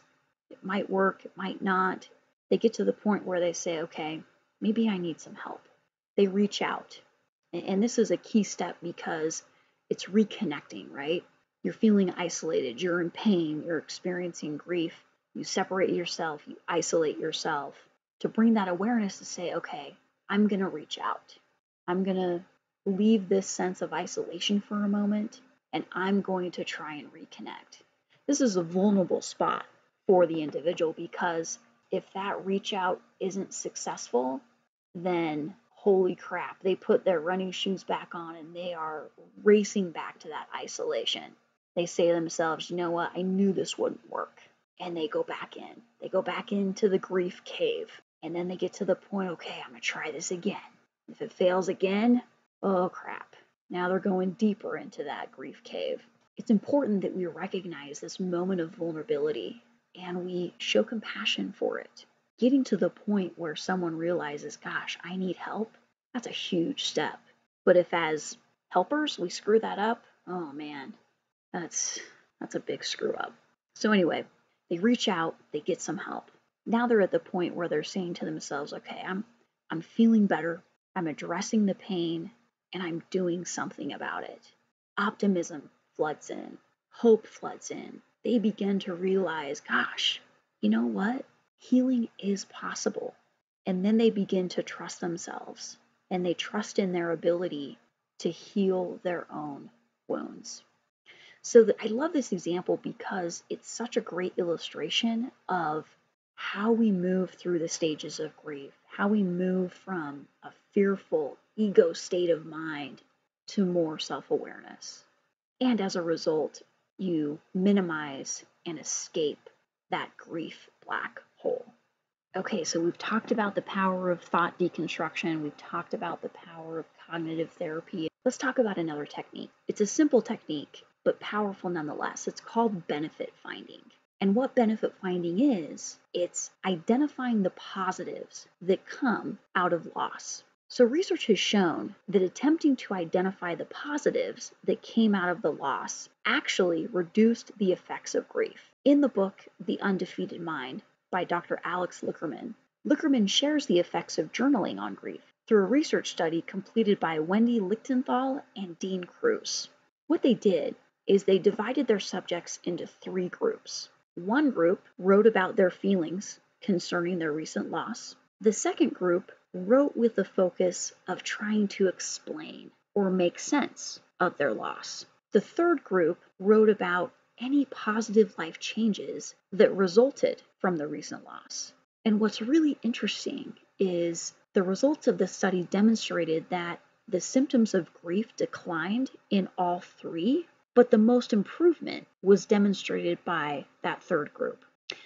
It might work, it might not. They get to the point where they say, okay, maybe I need some help. They reach out. And this is a key step because it's reconnecting, right? You're feeling isolated, you're in pain, you're experiencing grief. You separate yourself, you isolate yourself to bring that awareness to say, okay, I'm going to reach out. I'm going to leave this sense of isolation for a moment, and I'm going to try and reconnect. This is a vulnerable spot for the individual because if that reach out isn't successful, then holy crap, they put their running shoes back on and they are racing back to that isolation. They say to themselves, you know what, I knew this wouldn't work. And they go back in. They go back into the grief cave. And then they get to the point, okay, I'm going to try this again. If it fails again, oh crap. Now they're going deeper into that grief cave. It's important that we recognize this moment of vulnerability and we show compassion for it. Getting to the point where someone realizes, gosh, I need help, that's a huge step. But if as helpers we screw that up, oh man, that's a big screw up. So anyway, they reach out, they get some help. Now they're at the point where they're saying to themselves, okay, I'm feeling better, I'm addressing the pain, and I'm doing something about it. Optimism floods in, hope floods in. They begin to realize, gosh, you know what? Healing is possible. And then they begin to trust themselves and they trust in their ability to heal their own wounds. So I love this example because it's such a great illustration of how we move through the stages of grief, how we move from a fearful ego state of mind to more self-awareness. And as a result, you minimize and escape that grief black hole. Okay, so we've talked about the power of thought deconstruction. We've talked about the power of cognitive therapy. Let's talk about another technique. It's a simple technique, but powerful nonetheless. It's called benefit finding. And what benefit finding is, it's identifying the positives that come out of loss. So research has shown that attempting to identify the positives that came out of the loss actually reduced the effects of grief. In the book, The Undefeated Mind, by Dr. Alex Lickerman, Lickerman shares the effects of journaling on grief through a research study completed by Wendy Lichtenthal and Dean Cruz. What they did is they divided their subjects into 3 groups. One group wrote about their feelings concerning their recent loss. The second group wrote with the focus of trying to explain or make sense of their loss. The third group wrote about any positive life changes that resulted from the recent loss. And what's really interesting is the results of the study demonstrated that the symptoms of grief declined in all 3, but the most improvement was demonstrated by that third group.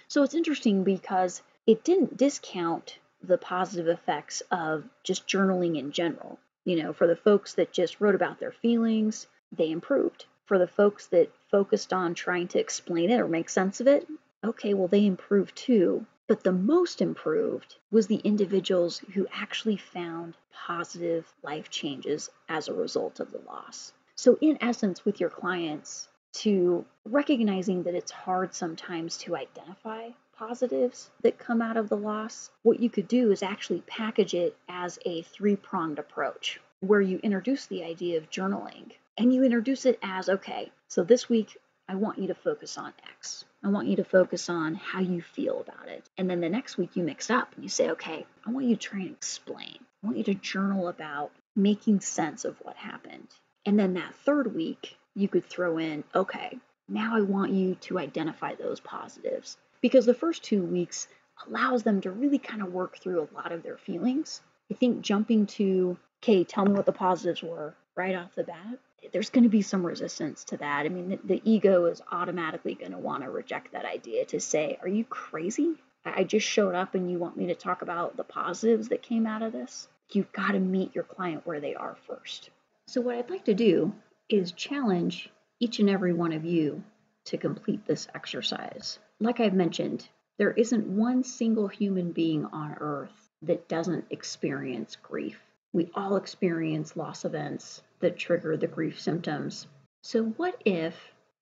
So it's interesting because it didn't discount the positive effects of just journaling in general. You know, for the folks that just wrote about their feelings, they improved. For the folks that focused on trying to explain it or make sense of it, okay, well, they improved too. But the most improved was the individuals who actually found positive life changes as a result of the loss. So in essence, with your clients, to recognizing that it's hard sometimes to identify positives that come out of the loss, what you could do is actually package it as a 3-pronged approach where you introduce the idea of journaling and you introduce it as, okay, so this week I want you to focus on X. I want you to focus on how you feel about it. And then the next week you mix up and you say, okay, I want you to try and explain. I want you to journal about making sense of what happened. And then that third week, you could throw in, okay, now I want you to identify those positives. Because the first 2 weeks allows them to really kind of work through a lot of their feelings. I think jumping to, okay, tell me what the positives were right off the bat, there's going to be some resistance to that. I mean, the ego is automatically going to want to reject that idea to say, are you crazy? I just showed up and you want me to talk about the positives that came out of this? You've got to meet your client where they are first. So what I'd like to do is challenge each and every one of you to complete this exercise. Like I've mentioned, there isn't one single human being on earth that doesn't experience grief. We all experience loss events that trigger the grief symptoms. So what if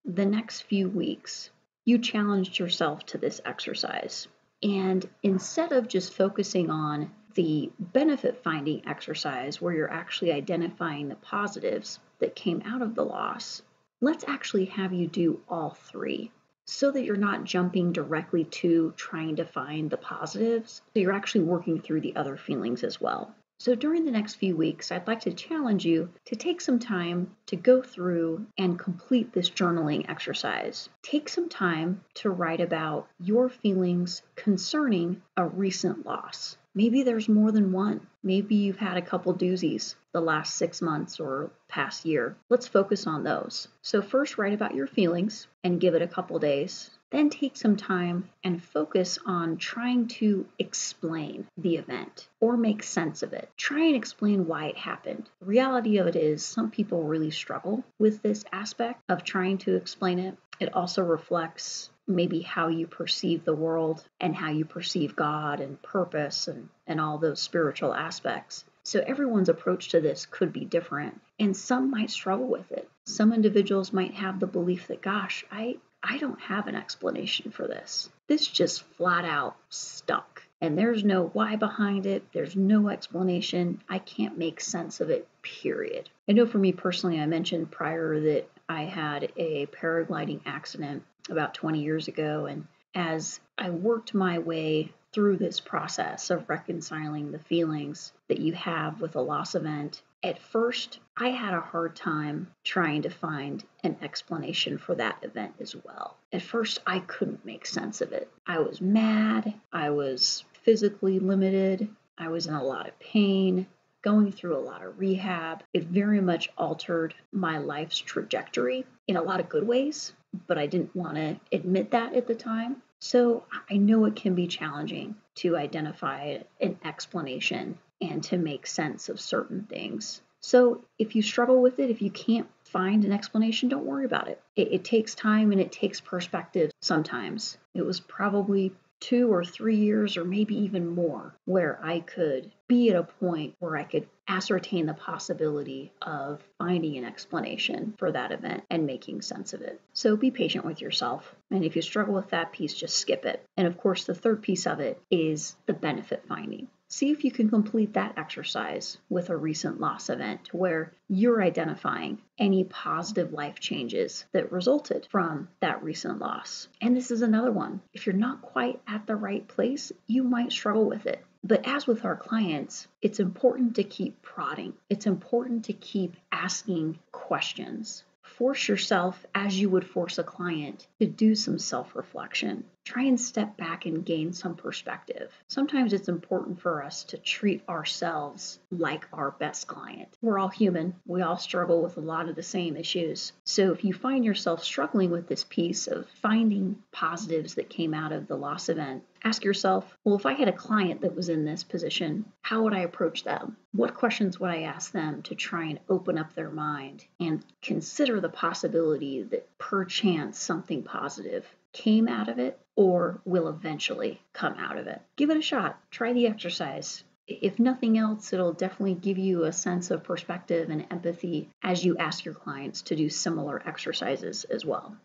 the next few weeks you challenged yourself to this exercise? And instead of just focusing on the benefit finding exercise, where you're actually identifying the positives that came out of the loss, let's actually have you do all three so that you're not jumping directly to trying to find the positives. So you're actually working through the other feelings as well. So during the next few weeks, I'd like to challenge you to take some time to go through and complete this journaling exercise. Take some time to write about your feelings concerning a recent loss. Maybe there's more than one. Maybe you've had a couple doozies the last 6 months or past year. Let's focus on those. So first, write about your feelings and give it a couple days. Then take some time and focus on trying to explain the event or make sense of it. Try and explain why it happened. The reality of it is some people really struggle with this aspect of trying to explain it. It also reflects maybe how you perceive the world and how you perceive God and purpose and all those spiritual aspects. So everyone's approach to this could be different, and some might struggle with it. Some individuals might have the belief that, gosh, I don't have an explanation for this. This just flat out stuck. And there's no why behind it. There's no explanation. I can't make sense of it, period. I know for me personally, I mentioned prior that I had a paragliding accident about 20 years ago. And as I worked my way through this process of reconciling the feelings that you have with a loss event, at first, I had a hard time trying to find an explanation for that event as well. At first, I couldn't make sense of it. I was mad. I was physically limited. I was in a lot of pain, going through a lot of rehab. It very much altered my life's trajectory in a lot of good ways, but I didn't want to admit that at the time. So I know it can be challenging to identify an explanation and to make sense of certain things. So if you struggle with it, if you can't find an explanation, don't worry about it. It takes time and it takes perspective sometimes. It was probably 2 or 3 years or maybe even more where I could be at a point where I could ascertain the possibility of finding an explanation for that event and making sense of it. So be patient with yourself. And if you struggle with that piece, just skip it. And of course, the third piece of it is the benefit finding. See if you can complete that exercise with a recent loss event where you're identifying any positive life changes that resulted from that recent loss. And this is another one. If you're not quite at the right place, you might struggle with it. But as with our clients, it's important to keep prodding. It's important to keep asking questions. Force yourself, as you would force a client, to do some self-reflection. Try and step back and gain some perspective. Sometimes it's important for us to treat ourselves like our best client. We're all human. We all struggle with a lot of the same issues. So if you find yourself struggling with this piece of finding positives that came out of the loss event, ask yourself, well, if I had a client that was in this position, how would I approach them? What questions would I ask them to try and open up their mind and consider the possibility that perchance something positive came out of it or will eventually come out of it? Give it a shot. Try the exercise. If nothing else, it'll definitely give you a sense of perspective and empathy as you ask your clients to do similar exercises as well.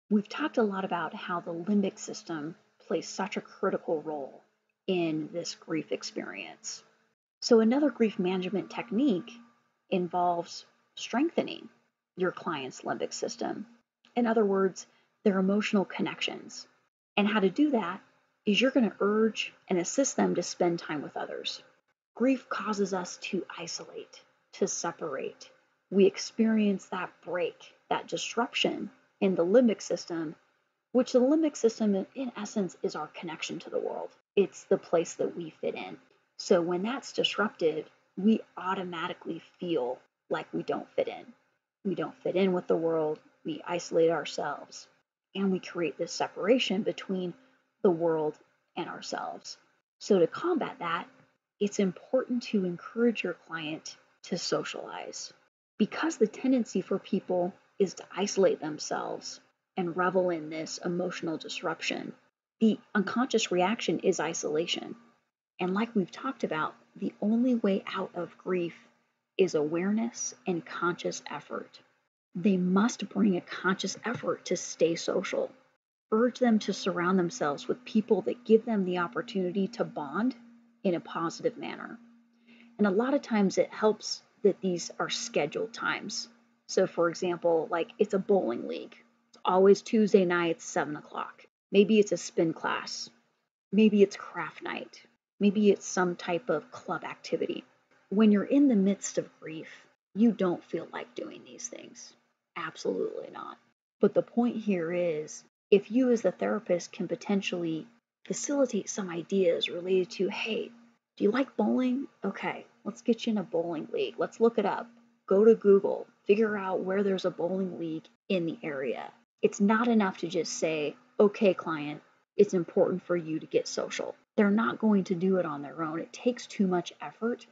We've talked a lot about how the limbic system plays such a critical role in this grief experience. So another grief management technique involves strengthening your client's limbic system. In other words, their emotional connections. And how to do that is you're going to urge and assist them to spend time with others. Grief causes us to isolate, to separate. We experience that break, that disruption in the limbic system, which the limbic system in essence is our connection to the world. It's the place that we fit in. So when that's disrupted, we automatically feel like we don't fit in. We don't fit in with the world. We isolate ourselves. And we create this separation between the world and ourselves. So to combat that, it's important to encourage your client to socialize. Because the tendency for people is to isolate themselves and revel in this emotional disruption, the unconscious reaction is isolation. And like we've talked about, the only way out of grief is awareness and conscious effort. They must bring a conscious effort to stay social. Urge them to surround themselves with people that give them the opportunity to bond in a positive manner. And a lot of times it helps that these are scheduled times. So for example, like it's a bowling league. It's always Tuesday nights, 7 o'clock. Maybe it's a spin class. Maybe it's craft night. Maybe it's some type of club activity. When you're in the midst of grief, you don't feel like doing these things. Absolutely not. But the point here is, if you as the therapist can potentially facilitate some ideas related to, hey, do you like bowling? Okay, let's get you in a bowling league. Let's look it up. Go to Google, figure out where there's a bowling league in the area. It's not enough to just say, okay, client, it's important for you to get social. They're not going to do it on their own. It takes too much effort.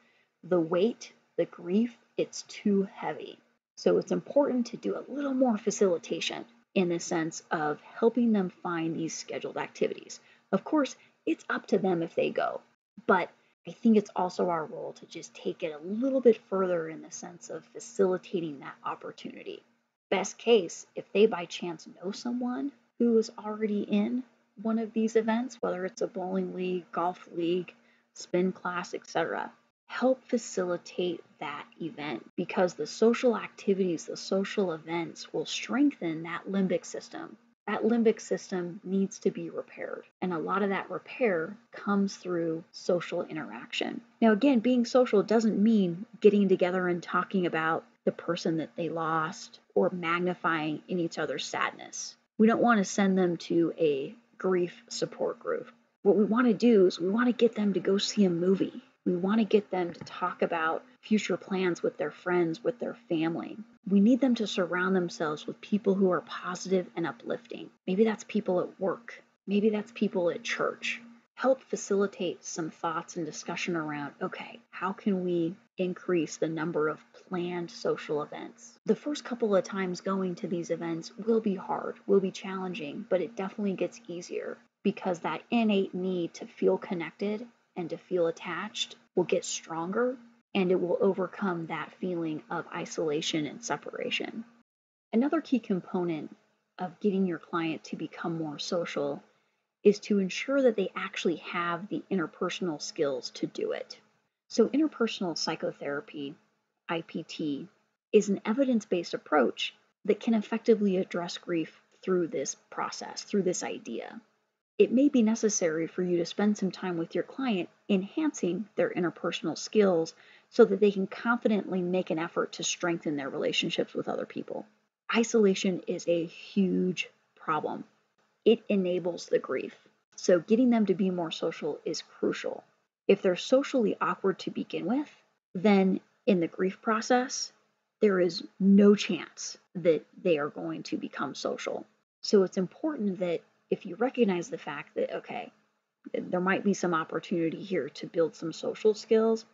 The weight, the grief, it's too heavy. So it's important to do a little more facilitation in the sense of helping them find these scheduled activities. Of course, it's up to them if they go, but I think it's also our role to just take it a little bit further in the sense of facilitating that opportunity. Best case, if they by chance know someone who is already in one of these events, whether it's a bowling league, golf league, spin class, etc., help facilitate that event, because the social activities, the social events will strengthen that limbic system. That limbic system needs to be repaired. And a lot of that repair comes through social interaction. Now, again, being social doesn't mean getting together and talking about the person that they lost or magnifying in each other's sadness. We don't want to send them to a grief support group. What we want to do is we want to get them to go see a movie. We want to get them to talk about future plans with their friends, with their family. We need them to surround themselves with people who are positive and uplifting. Maybe that's people at work. Maybe that's people at church. Help facilitate some thoughts and discussion around, okay, how can we increase the number of planned social events? The first couple of times going to these events will be hard, will be challenging, but it definitely gets easier because that innate need to feel connected and to feel attached will get stronger, and it will overcome that feeling of isolation and separation. Another key component of getting your client to become more social is to ensure that they actually have the interpersonal skills to do it. So interpersonal psychotherapy, IPT, is an evidence-based approach that can effectively address grief through this process, through this idea. It may be necessary for you to spend some time with your client enhancing their interpersonal skills so that they can confidently make an effort to strengthen their relationships with other people. Isolation is a huge problem. It enables the grief. So getting them to be more social is crucial. If they're socially awkward to begin with, then in the grief process, there is no chance that they are going to become social. So it's important that if you recognize the fact that, okay, there might be some opportunity here to build some social skills,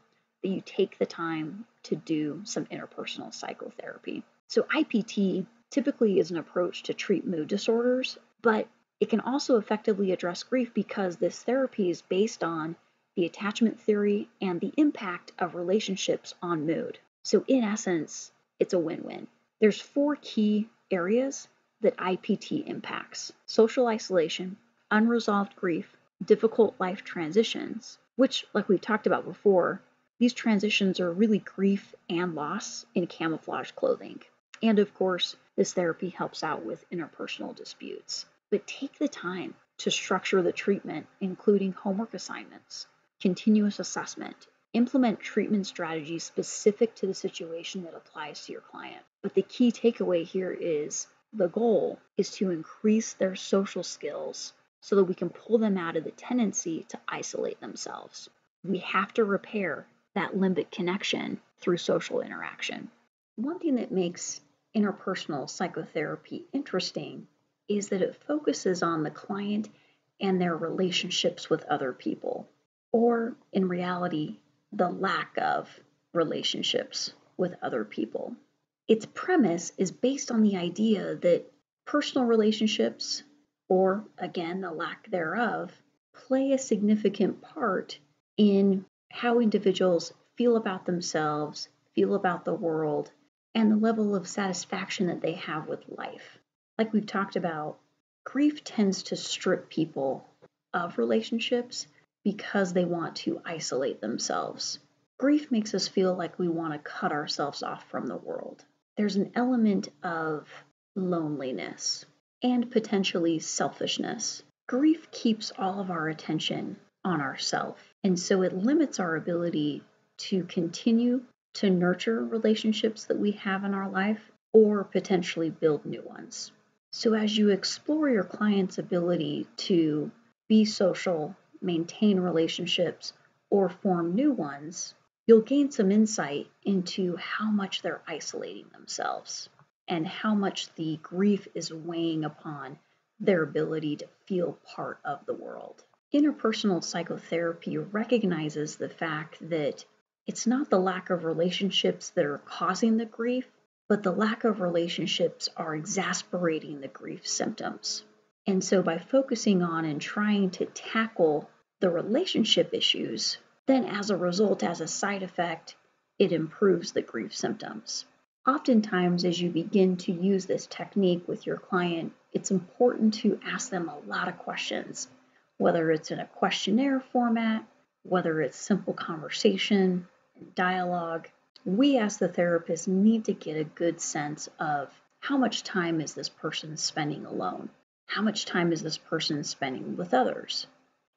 that you take the time to do some interpersonal psychotherapy. So IPT typically is an approach to treat mood disorders, but it can also effectively address grief because this therapy is based on the attachment theory and the impact of relationships on mood. So in essence, it's a win-win. There's 4 key areas that IPT impacts: social isolation, unresolved grief, difficult life transitions, which, like we've talked about before, these transitions are really grief and loss in camouflage clothing. And of course, this therapy helps out with interpersonal disputes. But take the time to structure the treatment, including homework assignments, continuous assessment, implement treatment strategies specific to the situation that applies to your client. But the key takeaway here is the goal is to increase their social skills so that we can pull them out of the tendency to isolate themselves. We have to repair that limbic connection through social interaction. One thing that makes interpersonal psychotherapy interesting is that it focuses on the client and their relationships with other people, or in reality, the lack of relationships with other people. Its premise is based on the idea that personal relationships, or again, the lack thereof, play a significant part in how individuals feel about themselves, feel about the world, and the level of satisfaction that they have with life. Like we've talked about, grief tends to strip people of relationships because they want to isolate themselves. Grief makes us feel like we want to cut ourselves off from the world. There's an element of loneliness and potentially selfishness. Grief keeps all of our attention on ourselves, and so it limits our ability to continue to nurture relationships that we have in our life or potentially build new ones. So as you explore your client's ability to be social, maintain relationships, or form new ones, you'll gain some insight into how much they're isolating themselves and how much the grief is weighing upon their ability to feel part of the world. Interpersonal psychotherapy recognizes the fact that it's not the lack of relationships that are causing the grief, but the lack of relationships are exacerbating the grief symptoms. And so by focusing on and trying to tackle the relationship issues, then as a result, as a side effect, it improves the grief symptoms. Oftentimes, as you begin to use this technique with your client, it's important to ask them a lot of questions, whether it's in a questionnaire format, whether it's simple conversation and dialogue. We as the therapist need to get a good sense of how much time is this person spending alone? How much time is this person spending with others?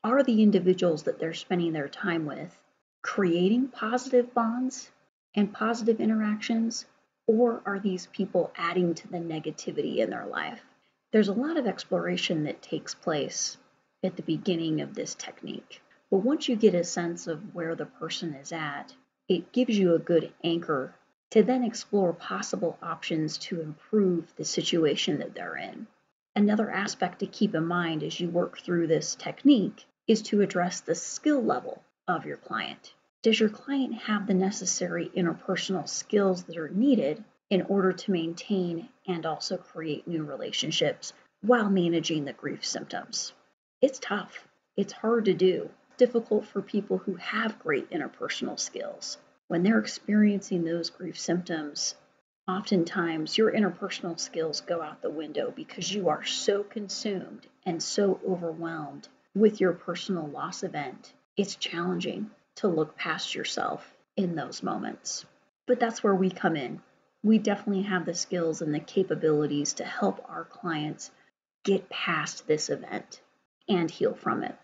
Are the individuals that they're spending their time with creating positive bonds and positive interactions, or are these people adding to the negativity in their life? There's a lot of exploration that takes place at the beginning of this technique, but once you get a sense of where the person is at, it gives you a good anchor to then explore possible options to improve the situation that they're in. Another aspect to keep in mind as you work through this technique is to address the skill level of your client. Does your client have the necessary interpersonal skills that are needed in order to maintain and also create new relationships while managing the grief symptoms? It's tough. It's hard to do. It's difficult for people who have great interpersonal skills. When they're experiencing those grief symptoms, oftentimes your interpersonal skills go out the window because you are so consumed and so overwhelmed with your personal loss event. It's challenging to look past yourself in those moments. But that's where we come in. We definitely have the skills and the capabilities to help our clients get past this event and heal from it.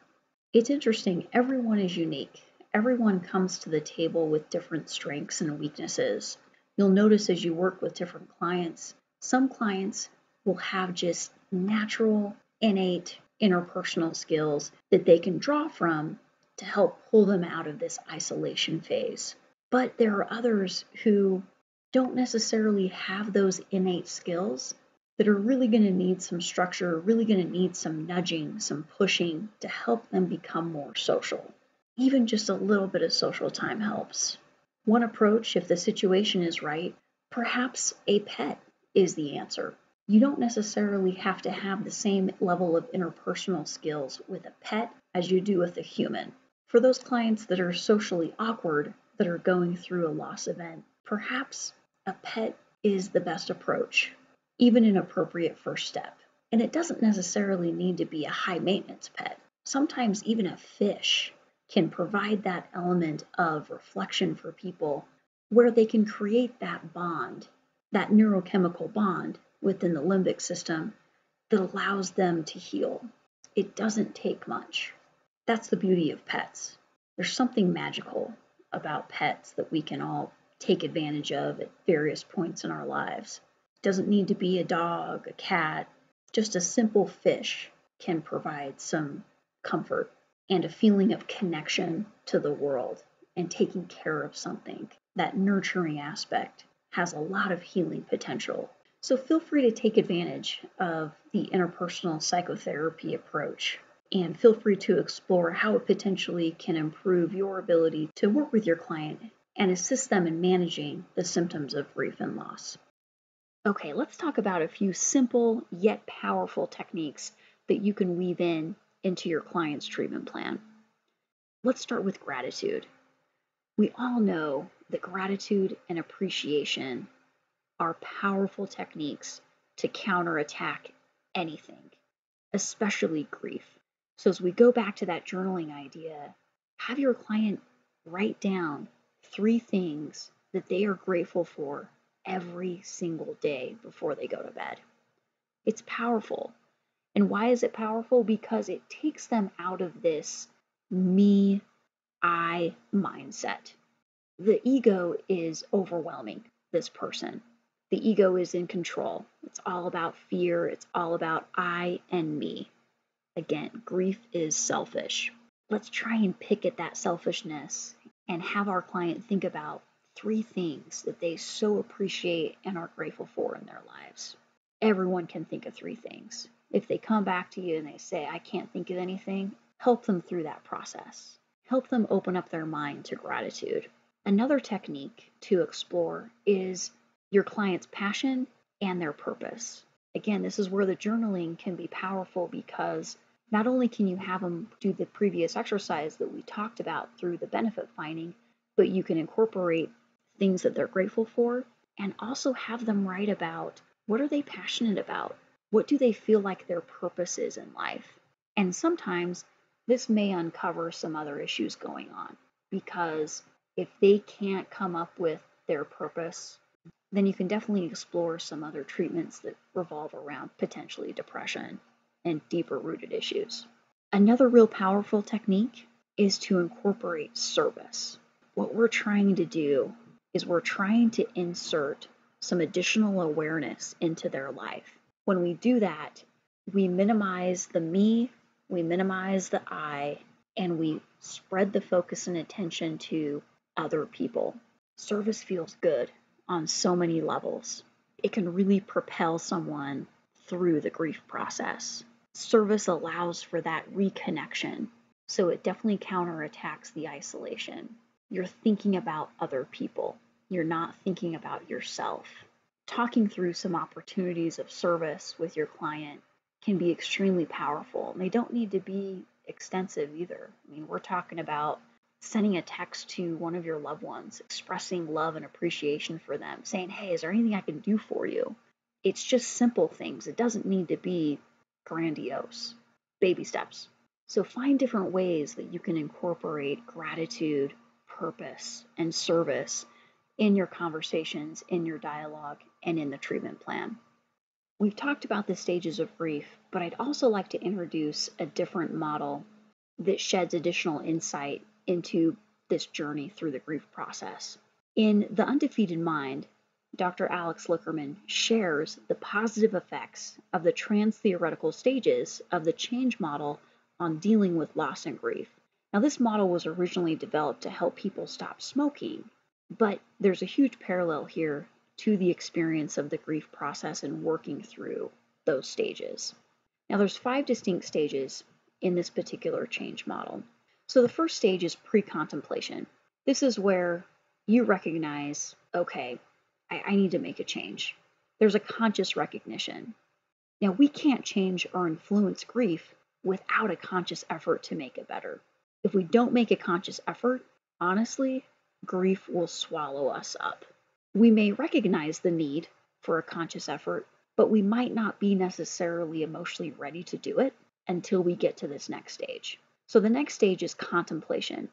It's interesting, everyone is unique. Everyone comes to the table with different strengths and weaknesses. You'll notice as you work with different clients, some clients will have just natural, innate interpersonal skills that they can draw from to help pull them out of this isolation phase. But there are others who don't necessarily have those innate skills that are really going to need some structure, really going to need some nudging, some pushing to help them become more social. Even just a little bit of social time helps. One approach, if the situation is right, perhaps a pet is the answer. You don't necessarily have to have the same level of interpersonal skills with a pet as you do with a human. For those clients that are socially awkward, that are going through a loss event, perhaps a pet is the best approach, even an appropriate first step. And it doesn't necessarily need to be a high maintenance pet. Sometimes even a fish can provide that element of reflection for people where they can create that bond, that neurochemical bond within the limbic system that allows them to heal. It doesn't take much. That's the beauty of pets. There's something magical about pets that we can all take advantage of at various points in our lives. It doesn't need to be a dog, a cat, just a simple fish can provide some comfort and a feeling of connection to the world and taking care of something. That nurturing aspect has a lot of healing potential. So feel free to take advantage of the interpersonal psychotherapy approach and feel free to explore how it potentially can improve your ability to work with your client and assist them in managing the symptoms of grief and loss. Okay, let's talk about a few simple yet powerful techniques that you can weave into your client's treatment plan. Let's start with gratitude. We all know that gratitude and appreciation are powerful techniques to counterattack anything, especially grief. So as we go back to that journaling idea, have your client write down 3 things that they are grateful for every single day before they go to bed. It's powerful. And why is it powerful? Because it takes them out of this me, I mindset. The ego is overwhelming this person. The ego is in control. It's all about fear. It's all about I and me. Again, grief is selfish. Let's try and pick at that selfishness and have our client think about 3 things that they so appreciate and are grateful for in their lives. Everyone can think of 3 things. If they come back to you and they say, I can't think of anything, help them through that process. Help them open up their mind to gratitude. Another technique to explore is your client's passion and their purpose. Again, this is where the journaling can be powerful because not only can you have them do the previous exercise that we talked about through the benefit finding, but you can incorporate things that they're grateful for and also have them write about what are they passionate about? What do they feel like their purpose is in life? And sometimes this may uncover some other issues going on because if they can't come up with their purpose, then you can definitely explore some other treatments that revolve around potentially depression and deeper rooted issues. Another real powerful technique is to incorporate service. What we're trying to do is we're trying to insert some additional awareness into their life. When we do that, we minimize the me, we minimize the I, and we spread the focus and attention to other people. Service feels good on so many levels. It can really propel someone through the grief process. Service allows for that reconnection, so it definitely counterattacks the isolation. You're thinking about other people. You're not thinking about yourself. Talking through some opportunities of service with your client can be extremely powerful, and they don't need to be extensive either. I mean, we're talking about sending a text to one of your loved ones, expressing love and appreciation for them, saying, hey, is there anything I can do for you? It's just simple things. It doesn't need to be grandiose. Baby steps. So find different ways that you can incorporate gratitude, purpose, and service in your conversations, in your dialogue, and in the treatment plan. We've talked about the stages of grief, but I'd also like to introduce a different model that sheds additional insight into this journey through the grief process. In The Undefeated Mind, Dr. Alex Lickerman shares the positive effects of the trans-theoretical stages of the change model on dealing with loss and grief. Now, this model was originally developed to help people stop smoking, but there's a huge parallel here to the experience of the grief process and working through those stages. Now, there's 5 distinct stages in this particular change model. So the first stage is pre-contemplation. This is where you recognize, okay, I need to make a change. There's a conscious recognition. Now, we can't change or influence grief without a conscious effort to make it better. If we don't make a conscious effort, honestly, grief will swallow us up. We may recognize the need for a conscious effort, but we might not be necessarily emotionally ready to do it until we get to this next stage. So the next stage is contemplation.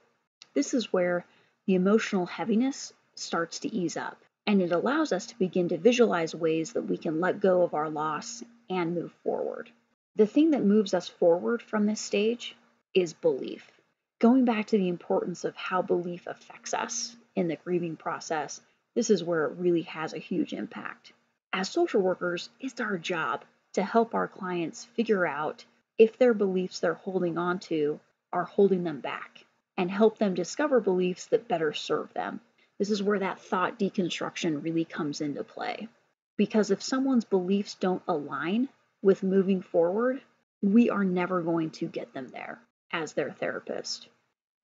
This is where the emotional heaviness starts to ease up, and it allows us to begin to visualize ways that we can let go of our loss and move forward. The thing that moves us forward from this stage is belief. Going back to the importance of how belief affects us in the grieving process, this is where it really has a huge impact. As social workers, it's our job to help our clients figure out if their beliefs they're holding on to are holding them back, and help them discover beliefs that better serve them. This is where that thought deconstruction really comes into play. Because if someone's beliefs don't align with moving forward, we are never going to get them there as their therapist.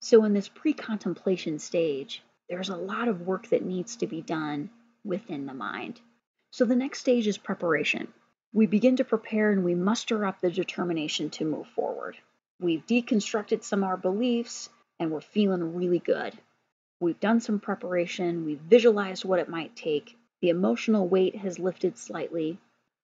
So in this pre-contemplation stage, there's a lot of work that needs to be done within the mind. So the next stage is preparation. We begin to prepare and we muster up the determination to move forward. We've deconstructed some of our beliefs and we're feeling really good. We've done some preparation, we've visualized what it might take, the emotional weight has lifted slightly,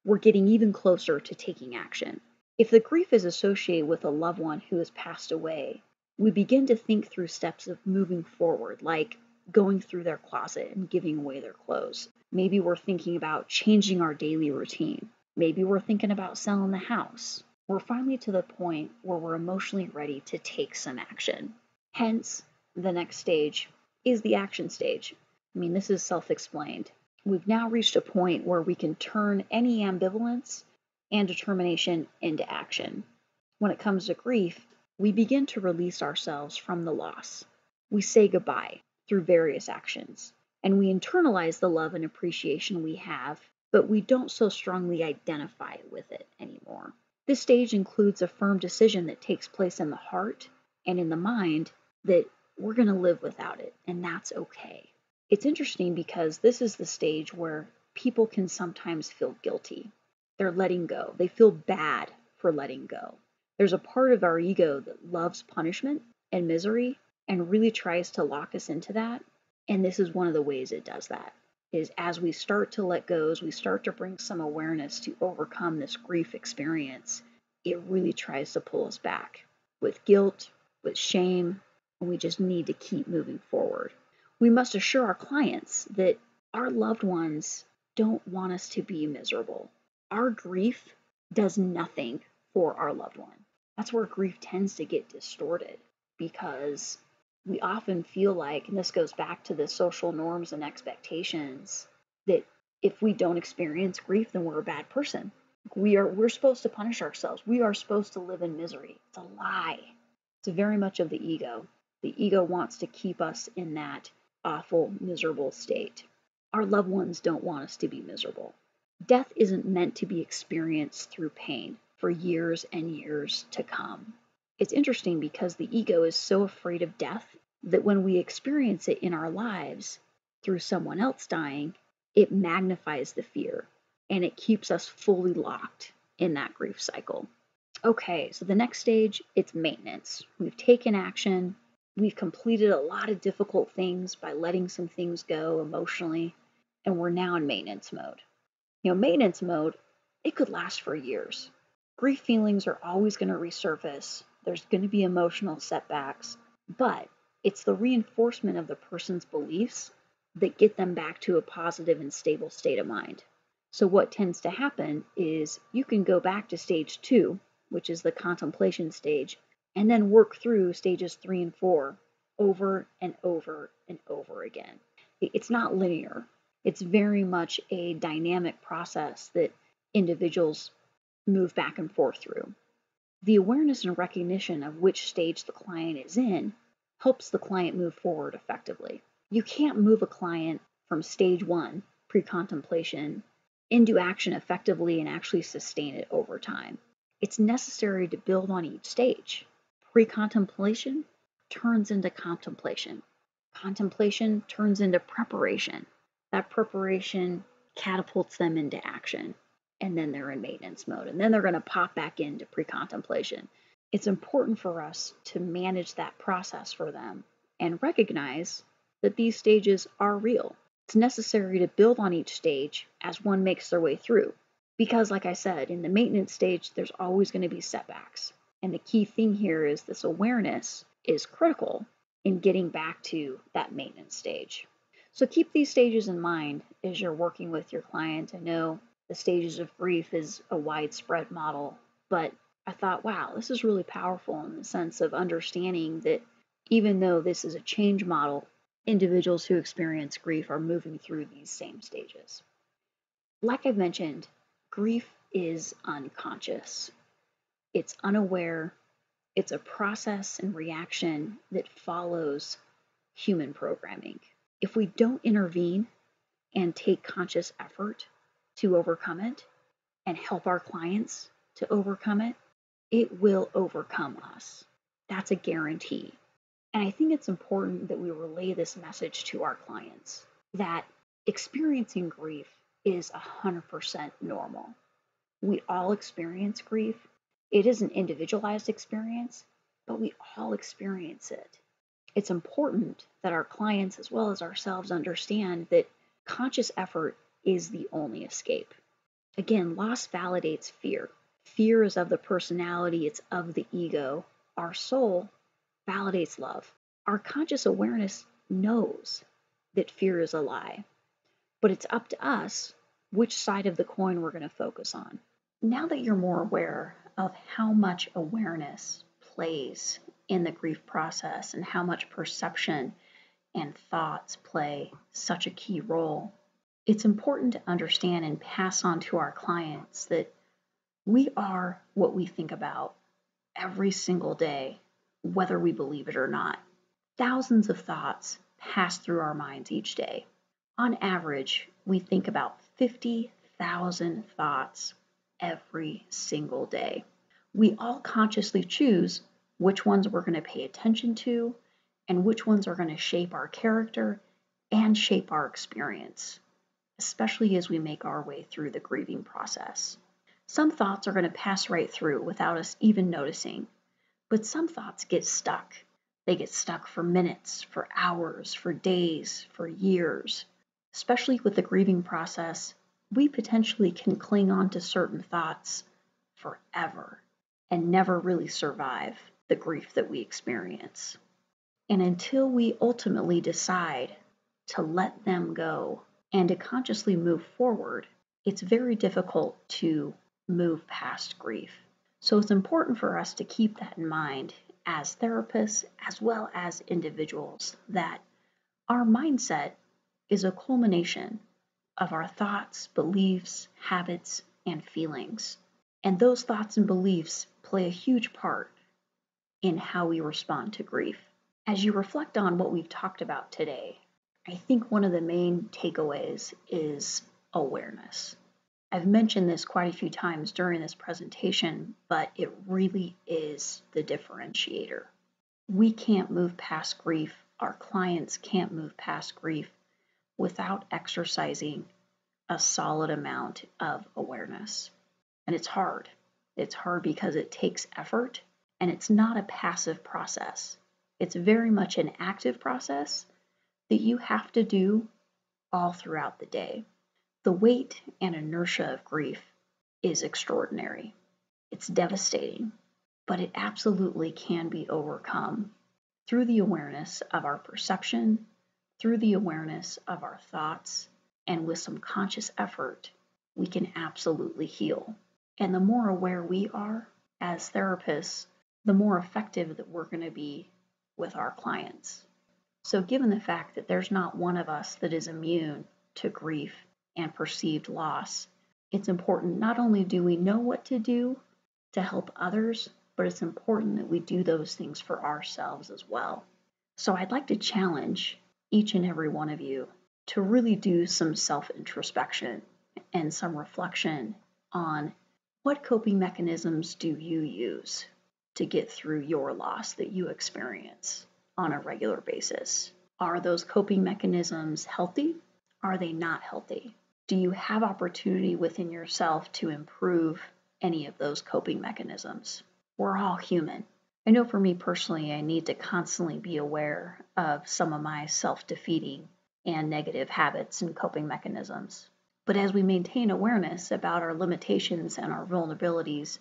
we're getting even closer to taking action. If the grief is associated with a loved one who has passed away, we begin to think through steps of moving forward, like going through their closet and giving away their clothes. Maybe we're thinking about changing our daily routine. Maybe we're thinking about selling the house. We're finally to the point where we're emotionally ready to take some action. Hence, the next stage is the action stage. I mean, this is self-explained. We've now reached a point where we can turn any ambivalence and determination into action. When it comes to grief, we begin to release ourselves from the loss. We say goodbye through various actions, and we internalize the love and appreciation we have, but we don't so strongly identify with it anymore. This stage includes a firm decision that takes place in the heart and in the mind that we're going to live without it, and that's okay. It's interesting because this is the stage where people can sometimes feel guilty. They're letting go. They feel bad for letting go. There's a part of our ego that loves punishment and misery and really tries to lock us into that. And this is one of the ways it does that, is as we start to let go, as we start to bring some awareness to overcome this grief experience, it really tries to pull us back with guilt, with shame, and we just need to keep moving forward. We must assure our clients that our loved ones don't want us to be miserable. Our grief does nothing for our loved one. That's where grief tends to get distorted, because we often feel like, and this goes back to the social norms and expectations, that if we don't experience grief, then we're a bad person. We're supposed to punish ourselves. We are supposed to live in misery. It's a lie. It's very much of the ego. The ego wants to keep us in that awful, miserable state. Our loved ones don't want us to be miserable. Death isn't meant to be experienced through pain for years and years to come. It's interesting because the ego is so afraid of death that when we experience it in our lives through someone else dying, it magnifies the fear and it keeps us fully locked in that grief cycle. Okay, so the next stage, it's maintenance. We've taken action. We've completed a lot of difficult things by letting some things go emotionally, and we're now in maintenance mode. Maintenance mode, it could last for years. Grief feelings are always going to resurface. There's going to be emotional setbacks, but it's the reinforcement of the person's beliefs that get them back to a positive and stable state of mind. So what tends to happen is you can go back to stage 2, which is the contemplation stage, and then work through stages 3 and 4 over and over and over again. It's not linear. It's very much a dynamic process that individuals move back and forth through. The awareness and recognition of which stage the client is in helps the client move forward effectively. You can't move a client from stage 1, pre-contemplation, into action effectively and actually sustain it over time. It's necessary to build on each stage. Pre-contemplation turns into contemplation. Contemplation turns into preparation. That preparation catapults them into action, and then they're in maintenance mode, and then they're going to pop back into pre-contemplation. It's important for us to manage that process for them and recognize that these stages are real. It's necessary to build on each stage as one makes their way through, because like I said, in the maintenance stage, there's always going to be setbacks. And the key thing here is this awareness is critical in getting back to that maintenance stage. So keep these stages in mind as you're working with your client. I know the stages of grief is a widespread model, but I thought, wow, this is really powerful in the sense of understanding that even though this is a change model, individuals who experience grief are moving through these same stages. Like I've mentioned, grief is unconscious. It's unaware. It's a process and reaction that follows human programming. If we don't intervene and take conscious effort to overcome it and help our clients to overcome it, it will overcome us. That's a guarantee. And I think it's important that we relay this message to our clients that experiencing grief is 100% normal. We all experience grief. It is an individualized experience, but we all experience it. It's important that our clients as well as ourselves understand that conscious effort is the only escape. Again, loss validates fear. Fear is of the personality, it's of the ego. Our soul validates love. Our conscious awareness knows that fear is a lie, but it's up to us which side of the coin we're going to focus on. Now that you're more aware of how much awareness plays in the grief process and how much perception and thoughts play such a key role, it's important to understand and pass on to our clients that we are what we think about every single day, whether we believe it or not. Thousands of thoughts pass through our minds each day. On average, we think about 50,000 thoughts every single day. We all consciously choose which ones we're going to pay attention to and which ones are going to shape our character and shape our experience, especially as we make our way through the grieving process. Some thoughts are going to pass right through without us even noticing, but some thoughts get stuck. They get stuck for minutes, for hours, for days, for years. Especially with the grieving process, we potentially can cling on to certain thoughts forever and never really survive the grief that we experience. And until we ultimately decide to let them go and to consciously move forward, it's very difficult to move past grief. So it's important for us to keep that in mind as therapists as well as individuals, that our mindset is a culmination of our thoughts, beliefs, habits, and feelings. And those thoughts and beliefs play a huge part in how we respond to grief. As you reflect on what we've talked about today, I think one of the main takeaways is awareness. I've mentioned this quite a few times during this presentation, but it really is the differentiator. We can't move past grief. Our clients can't move past grief without exercising a solid amount of awareness. And it's hard. It's hard because it takes effort, and it's not a passive process. It's very much an active process that you have to do all throughout the day. The weight and inertia of grief is extraordinary. It's devastating, but it absolutely can be overcome through the awareness of our perception, through the awareness of our thoughts, and with some conscious effort, we can absolutely heal. And the more aware we are as therapists, the more effective that we're going to be with our clients. So given the fact that there's not one of us that is immune to grief and perceived loss, it's important not only do we know what to do to help others, but it's important that we do those things for ourselves as well. So I'd like to challenge each and every one of you to really do some self-introspection and some reflection on what coping mechanisms do you use to get through your loss that you experience on a regular basis. Are those coping mechanisms healthy? Are they not healthy? Do you have opportunity within yourself to improve any of those coping mechanisms? We're all human. I know for me personally, I need to constantly be aware of some of my self-defeating and negative habits and coping mechanisms. But as we maintain awareness about our limitations and our vulnerabilities,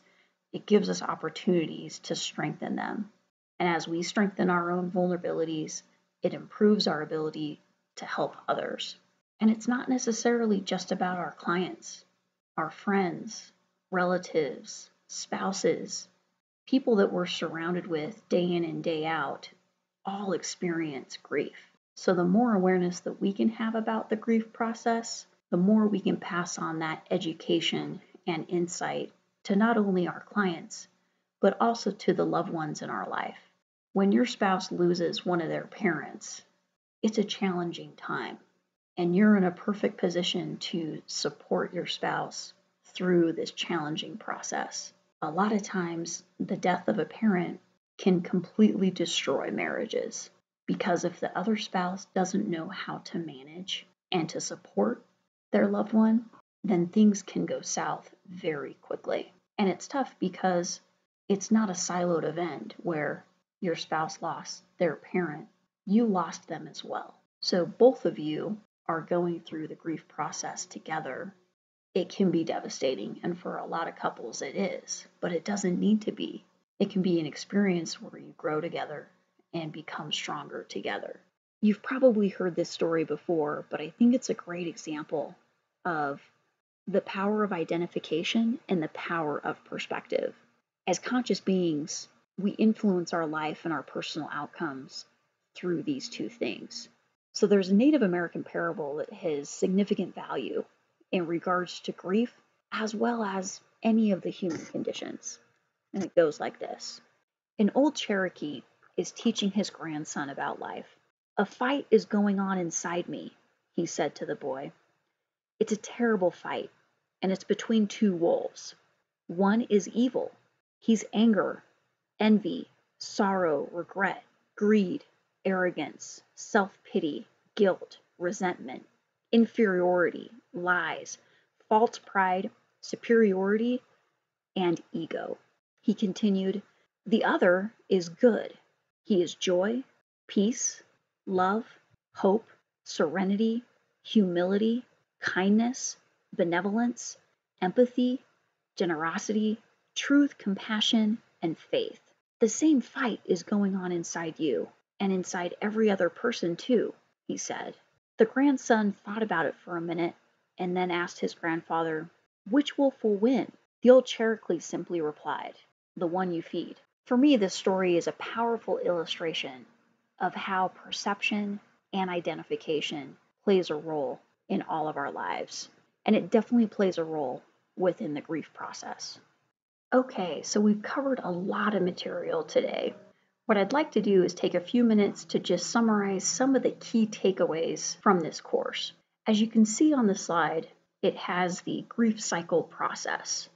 it gives us opportunities to strengthen them. And as we strengthen our own vulnerabilities, it improves our ability to help others. And it's not necessarily just about our clients, our friends, relatives, spouses, people that we're surrounded with day in and day out, all experience grief. So the more awareness that we can have about the grief process, the more we can pass on that education and insight to not only our clients, but also to the loved ones in our life. When your spouse loses one of their parents, it's a challenging time, and you're in a perfect position to support your spouse through this challenging process. A lot of times, the death of a parent can completely destroy marriages, because if the other spouse doesn't know how to manage and to support their loved one, then things can go south very quickly. And it's tough because it's not a siloed event where your spouse lost their parent. You lost them as well. So both of you are going through the grief process together it can be devastating, and for a lot of couples it is, but it doesn't need to be. It can be an experience where you grow together and become stronger together. You've probably heard this story before, but I think it's a great example of the power of identification and the power of perspective. As conscious beings, we influence our life and our personal outcomes through these two things. So there's a Native American parable that has significant value in regards to grief, as well as any of the human conditions. And it goes like this. An old Cherokee is teaching his grandson about life. A fight is going on inside me, he said to the boy. It's a terrible fight, and it's between two wolves. One is evil. He's anger, envy, sorrow, regret, greed, arrogance, self-pity, guilt, resentment, inferiority, lies, false pride, superiority, and ego. He continued, the other is good. He is joy, peace, love, hope, serenity, humility, kindness, benevolence, empathy, generosity, truth, compassion, and faith. The same fight is going on inside you, and inside every other person too, he said. The grandson thought about it for a minute, and then asked his grandfather, which wolf will win? The old Cherokee simply replied, the one you feed. For me, this story is a powerful illustration of how perception and identification plays a role in all of our lives, and it definitely plays a role within the grief process. Okay, so we've covered a lot of material today. What I'd like to do is take a few minutes to just summarize some of the key takeaways from this course. As you can see on the slide, it has the grief cycle process.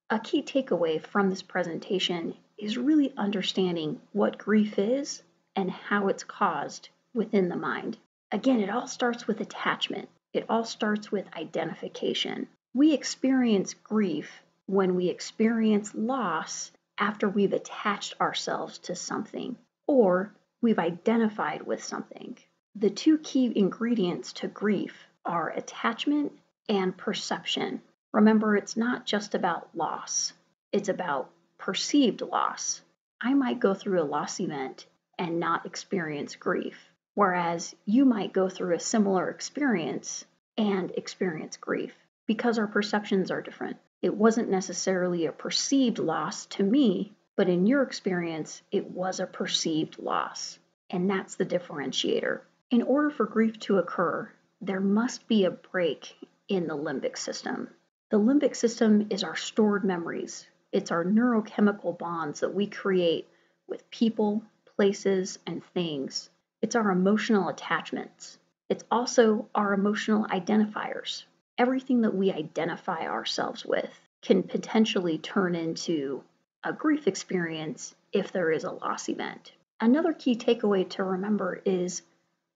A key takeaway from this presentation is really understanding what grief is and how it's caused within the mind. Again, it all starts with attachment. It all starts with identification. We experience grief when we experience loss after we've attached ourselves to something or we've identified with something. The two key ingredients to grief are attachment and perception. Remember, it's not just about loss. It's about perceived loss. I might go through a loss event and not experience grief, whereas you might go through a similar experience and experience grief because our perceptions are different. It wasn't necessarily a perceived loss to me, but in your experience, it was a perceived loss. And that's the differentiator. In order for grief to occur, there must be a break in the limbic system. The limbic system is our stored memories. It's our neurochemical bonds that we create with people, places, and things. It's our emotional attachments. It's also our emotional identifiers. Everything that we identify ourselves with can potentially turn into a grief experience if there is a loss event. Another key takeaway to remember is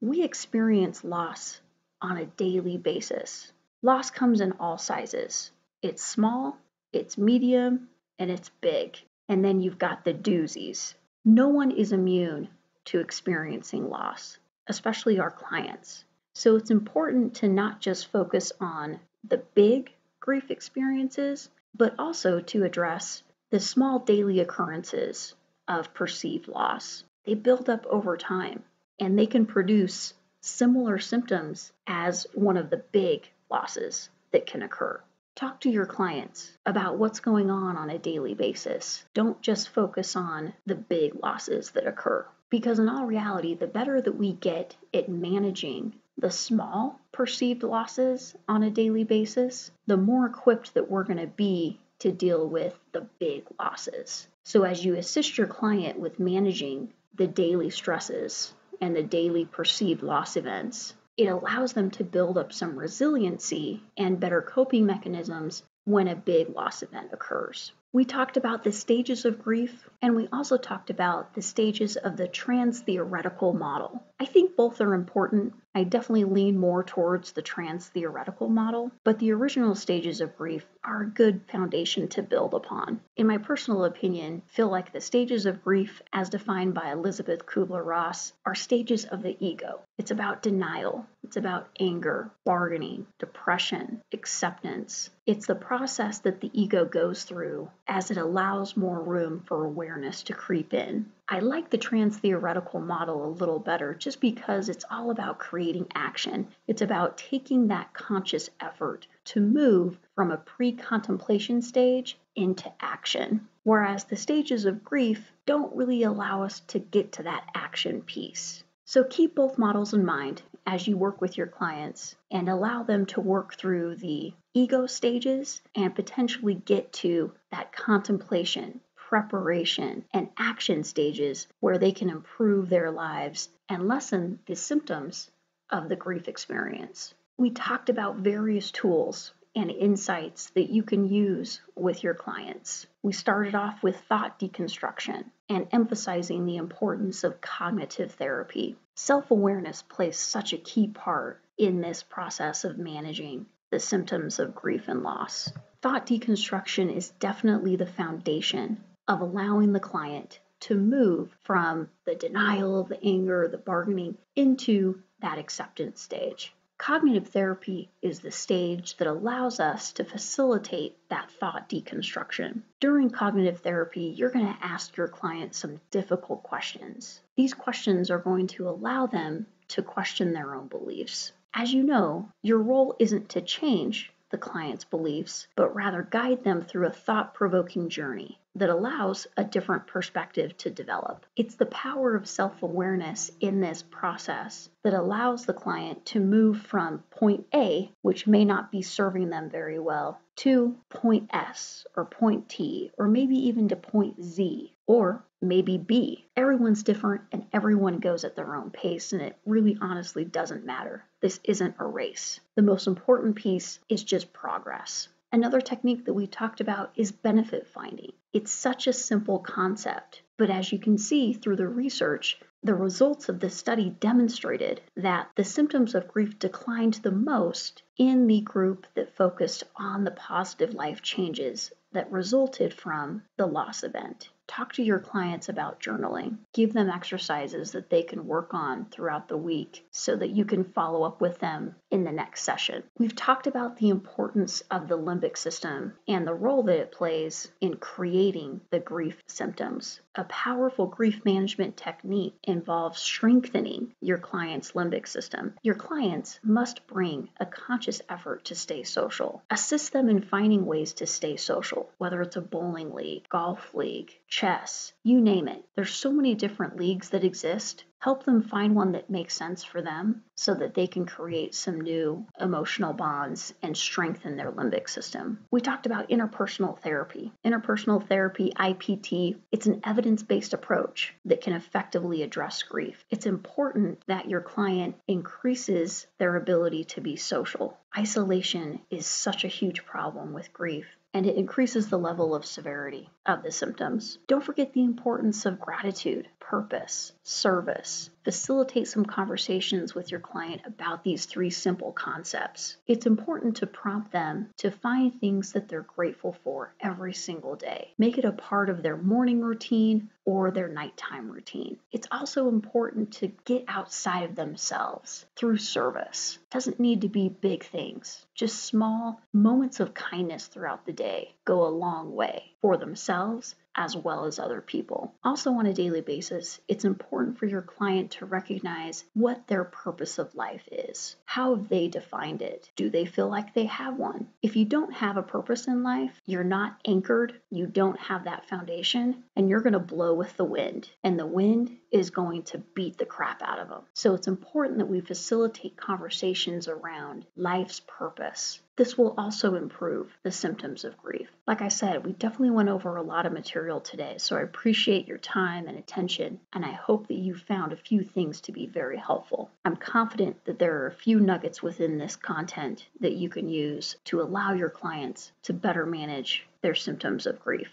we experience loss on a daily basis. Loss comes in all sizes. It's small, it's medium, and it's big. And then you've got the doozies. No one is immune to experiencing loss, especially our clients. So it's important to not just focus on the big grief experiences, but also to address the small daily occurrences of perceived loss. They build up over time, and they can produce similar symptoms as one of the big losses that can occur. Talk to your clients about what's going on a daily basis. Don't just focus on the big losses that occur. Because in all reality, the better that we get at managing the small perceived losses on a daily basis, the more equipped that we're going to be to deal with the big losses. So as you assist your client with managing the daily stresses and the daily perceived loss events, it allows them to build up some resiliency and better coping mechanisms when a big loss event occurs. We talked about the stages of grief, and we also talked about the stages of the trans-theoretical model. I think both are important. I definitely lean more towards the trans-theoretical model, but the original stages of grief are a good foundation to build upon. In my personal opinion, I feel like the stages of grief, as defined by Elizabeth Kubler-Ross, are stages of the ego. It's about denial. It's about anger, bargaining, depression, acceptance. It's the process that the ego goes through as it allows more room for awareness to creep in. I like the trans-theoretical model a little better just because it's all about creating action. It's about taking that conscious effort to move from a pre-contemplation stage into action. Whereas the stages of grief don't really allow us to get to that action piece. So keep both models in mind as you work with your clients and allow them to work through the ego stages and potentially get to that contemplation, preparation, and action stages where they can improve their lives and lessen the symptoms of the grief experience. We talked about various tools and insights that you can use with your clients. We started off with thought deconstruction and emphasizing the importance of cognitive therapy. Self-awareness plays such a key part in this process of managing the symptoms of grief and loss. Thought deconstruction is definitely the foundation of allowing the client to move from the denial, the anger, the bargaining into that acceptance stage. Cognitive therapy is the stage that allows us to facilitate that thought deconstruction. During cognitive therapy, you're going to ask your client some difficult questions. These questions are going to allow them to question their own beliefs. As you know, your role isn't to change the client's beliefs, but rather guide them through a thought-provoking journey that allows a different perspective to develop. It's the power of self-awareness in this process that allows the client to move from point A, which may not be serving them very well, to point S or point T, or maybe even to point Z, or maybe B. Everyone's different and everyone goes at their own pace, and it really honestly doesn't matter. This isn't a race. The most important piece is just progress. Another technique that we talked about is benefit finding. It's such a simple concept, but as you can see through the research, the results of the study demonstrated that the symptoms of grief declined the most in the group that focused on the positive life changes that resulted from the loss event. Talk to your clients about journaling. Give them exercises that they can work on throughout the week so that you can follow up with them in the next session. We've talked about the importance of the limbic system and the role that it plays in creating the grief symptoms. A powerful grief management technique involves strengthening your client's limbic system. Your clients must bring a conscious effort to stay social. Assist them in finding ways to stay social, whether it's a bowling league, golf league, chess, you name it. There's so many different leagues that exist. Help them find one that makes sense for them so that they can create some new emotional bonds and strengthen their limbic system. We talked about interpersonal therapy. Interpersonal therapy, IPT, it's an evidence-based approach that can effectively address grief. It's important that your client increases their ability to be social. Isolation is such a huge problem with grief, and it increases the level of severity of the symptoms. Don't forget the importance of gratitude, purpose, service. Facilitate some conversations with your client about these three simple concepts. It's important to prompt them to find things that they're grateful for every single day. Make it a part of their morning routine or their nighttime routine. It's also important to get outside of themselves through service. It doesn't need to be big things. Just small moments of kindness throughout the day go a long way for themselves as well as other people. Also, on a daily basis, it's important for your client to recognize what their purpose of life is. How have they defined it? Do they feel like they have one? If you don't have a purpose in life, you're not anchored, you don't have that foundation, and you're going to blow with the wind. And the wind is going to beat the crap out of them. So it's important that we facilitate conversations around life's purpose. This will also improve the symptoms of grief. Like I said, we definitely went over a lot of material today, so I appreciate your time and attention, and I hope that you found a few things to be very helpful. I'm confident that there are a few nuggets within this content that you can use to allow your clients to better manage their symptoms of grief.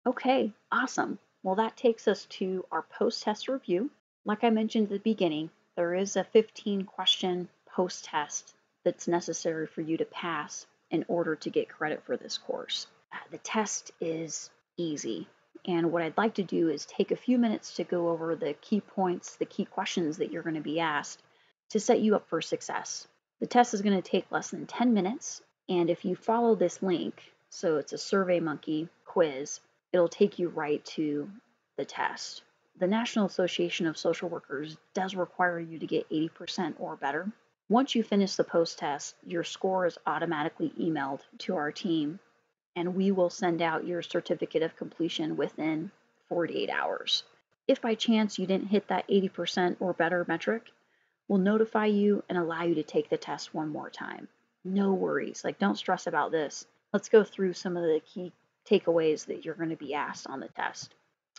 Okay, awesome. Well, that takes us to our post-test review. Like I mentioned at the beginning, there is a 15-question post-test that's necessary for you to pass in order to get credit for this course. The test is easy, and what I'd like to do is take a few minutes to go over the key points, the key questions that you're going to be asked to set you up for success. The test is going to take less than 10 minutes, and if you follow this link, so it's a SurveyMonkey quiz, it'll take you right to the test. The National Association of Social Workers does require you to get 80% or better. Once you finish the post-test, your score is automatically emailed to our team, and we will send out your certificate of completion within 48 hours. If by chance you didn't hit that 80% or better metric, we'll notify you and allow you to take the test one more time. No worries, don't stress about this. Let's go through some of the key takeaways that you're going to be asked on the test.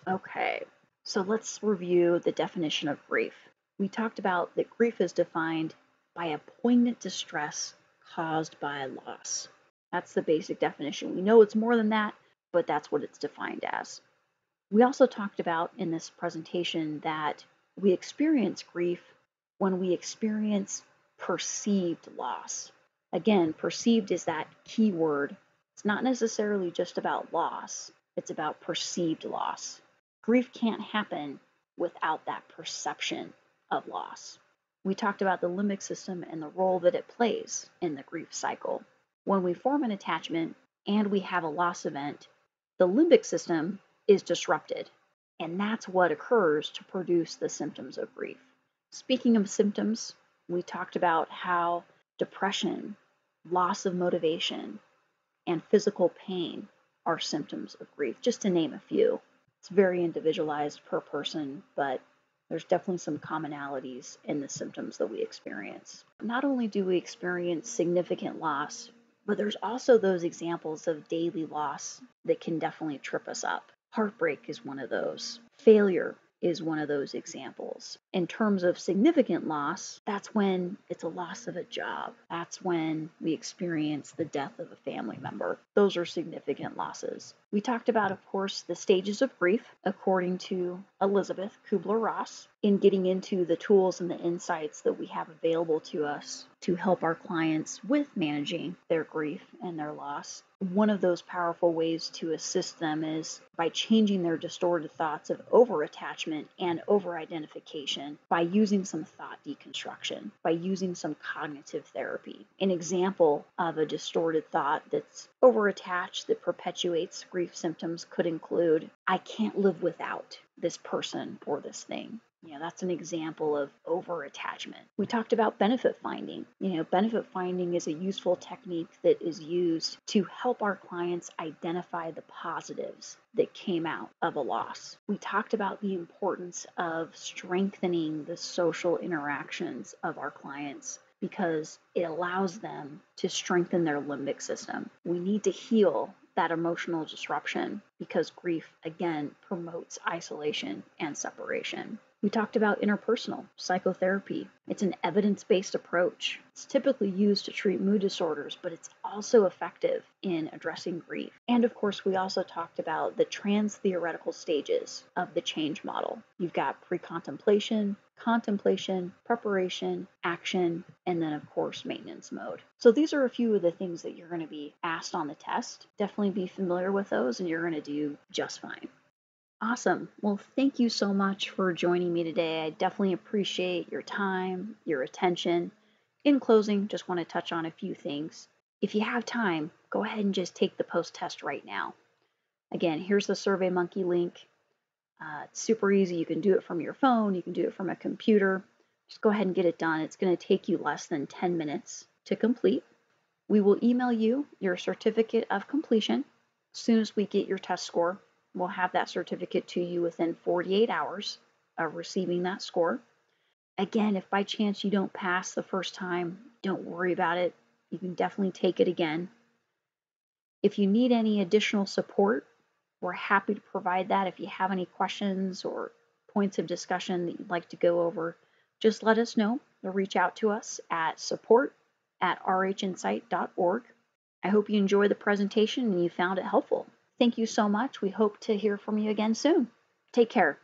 Okay, so let's review the definition of grief. We talked about that grief is defined by a poignant distress caused by loss. That's the basic definition. We know it's more than that, but that's what it's defined as. We also talked about in this presentation that we experience grief when we experience perceived loss. Again, perceived is that key word. It's not necessarily just about loss, it's about perceived loss. Grief can't happen without that perception of loss. We talked about the limbic system and the role that it plays in the grief cycle. When we form an attachment and we have a loss event, the limbic system is disrupted, and that's what occurs to produce the symptoms of grief. Speaking of symptoms, we talked about how depression, loss of motivation, and physical pain are symptoms of grief, just to name a few. It's very individualized per person, but there's definitely some commonalities in the symptoms that we experience. Not only do we experience significant loss, but there's also those examples of daily loss that can definitely trip us up. Heartbreak is one of those. Failure is one of those examples. In terms of significant loss, that's when it's a loss of a job. That's when we experience the death of a family member. Those are significant losses. We talked about, of course, the stages of grief, according to Elisabeth Kubler-Ross, in getting into the tools and the insights that we have available to us to help our clients with managing their grief and their loss. One of those powerful ways to assist them is by changing their distorted thoughts of over-attachment and over-identification by using some thought deconstruction, by using some cognitive therapy. An example of a distorted thought that's over-attached that perpetuates grief symptoms could include, I can't live without this person or this thing. That's an example of over-attachment. We talked about benefit finding. Benefit finding is a useful technique that is used to help our clients identify the positives that came out of a loss. We talked about the importance of strengthening the social interactions of our clients because it allows them to strengthen their limbic system. We need to heal that emotional disruption because grief, again, promotes isolation and separation. We talked about interpersonal psychotherapy. It's an evidence-based approach. It's typically used to treat mood disorders, but it's also effective in addressing grief. And of course, we also talked about the trans-theoretical stages of the change model. You've got pre-contemplation, contemplation, preparation, action, and then of course maintenance mode. So these are a few of the things that you're going to be asked on the test. Definitely be familiar with those and you're going to do just fine. Awesome. Well, thank you so much for joining me today. I definitely appreciate your time, your attention. In closing, just want to touch on a few things. If you have time, go ahead and just take the post-test right now. Again, here's the SurveyMonkey link. It's super easy. You can do it from your phone. You can do it from a computer. Just go ahead and get it done. It's going to take you less than 10 minutes to complete. We will email you your certificate of completion as soon as we get your test score. We'll have that certificate to you within 48 hours of receiving that score. Again, if by chance you don't pass the first time, don't worry about it. You can definitely take it again. If you need any additional support, we're happy to provide that. If you have any questions or points of discussion that you'd like to go over, just let us know or reach out to us at support@rhinsight.org. I hope you enjoyed the presentation and you found it helpful. Thank you so much. We hope to hear from you again soon. Take care.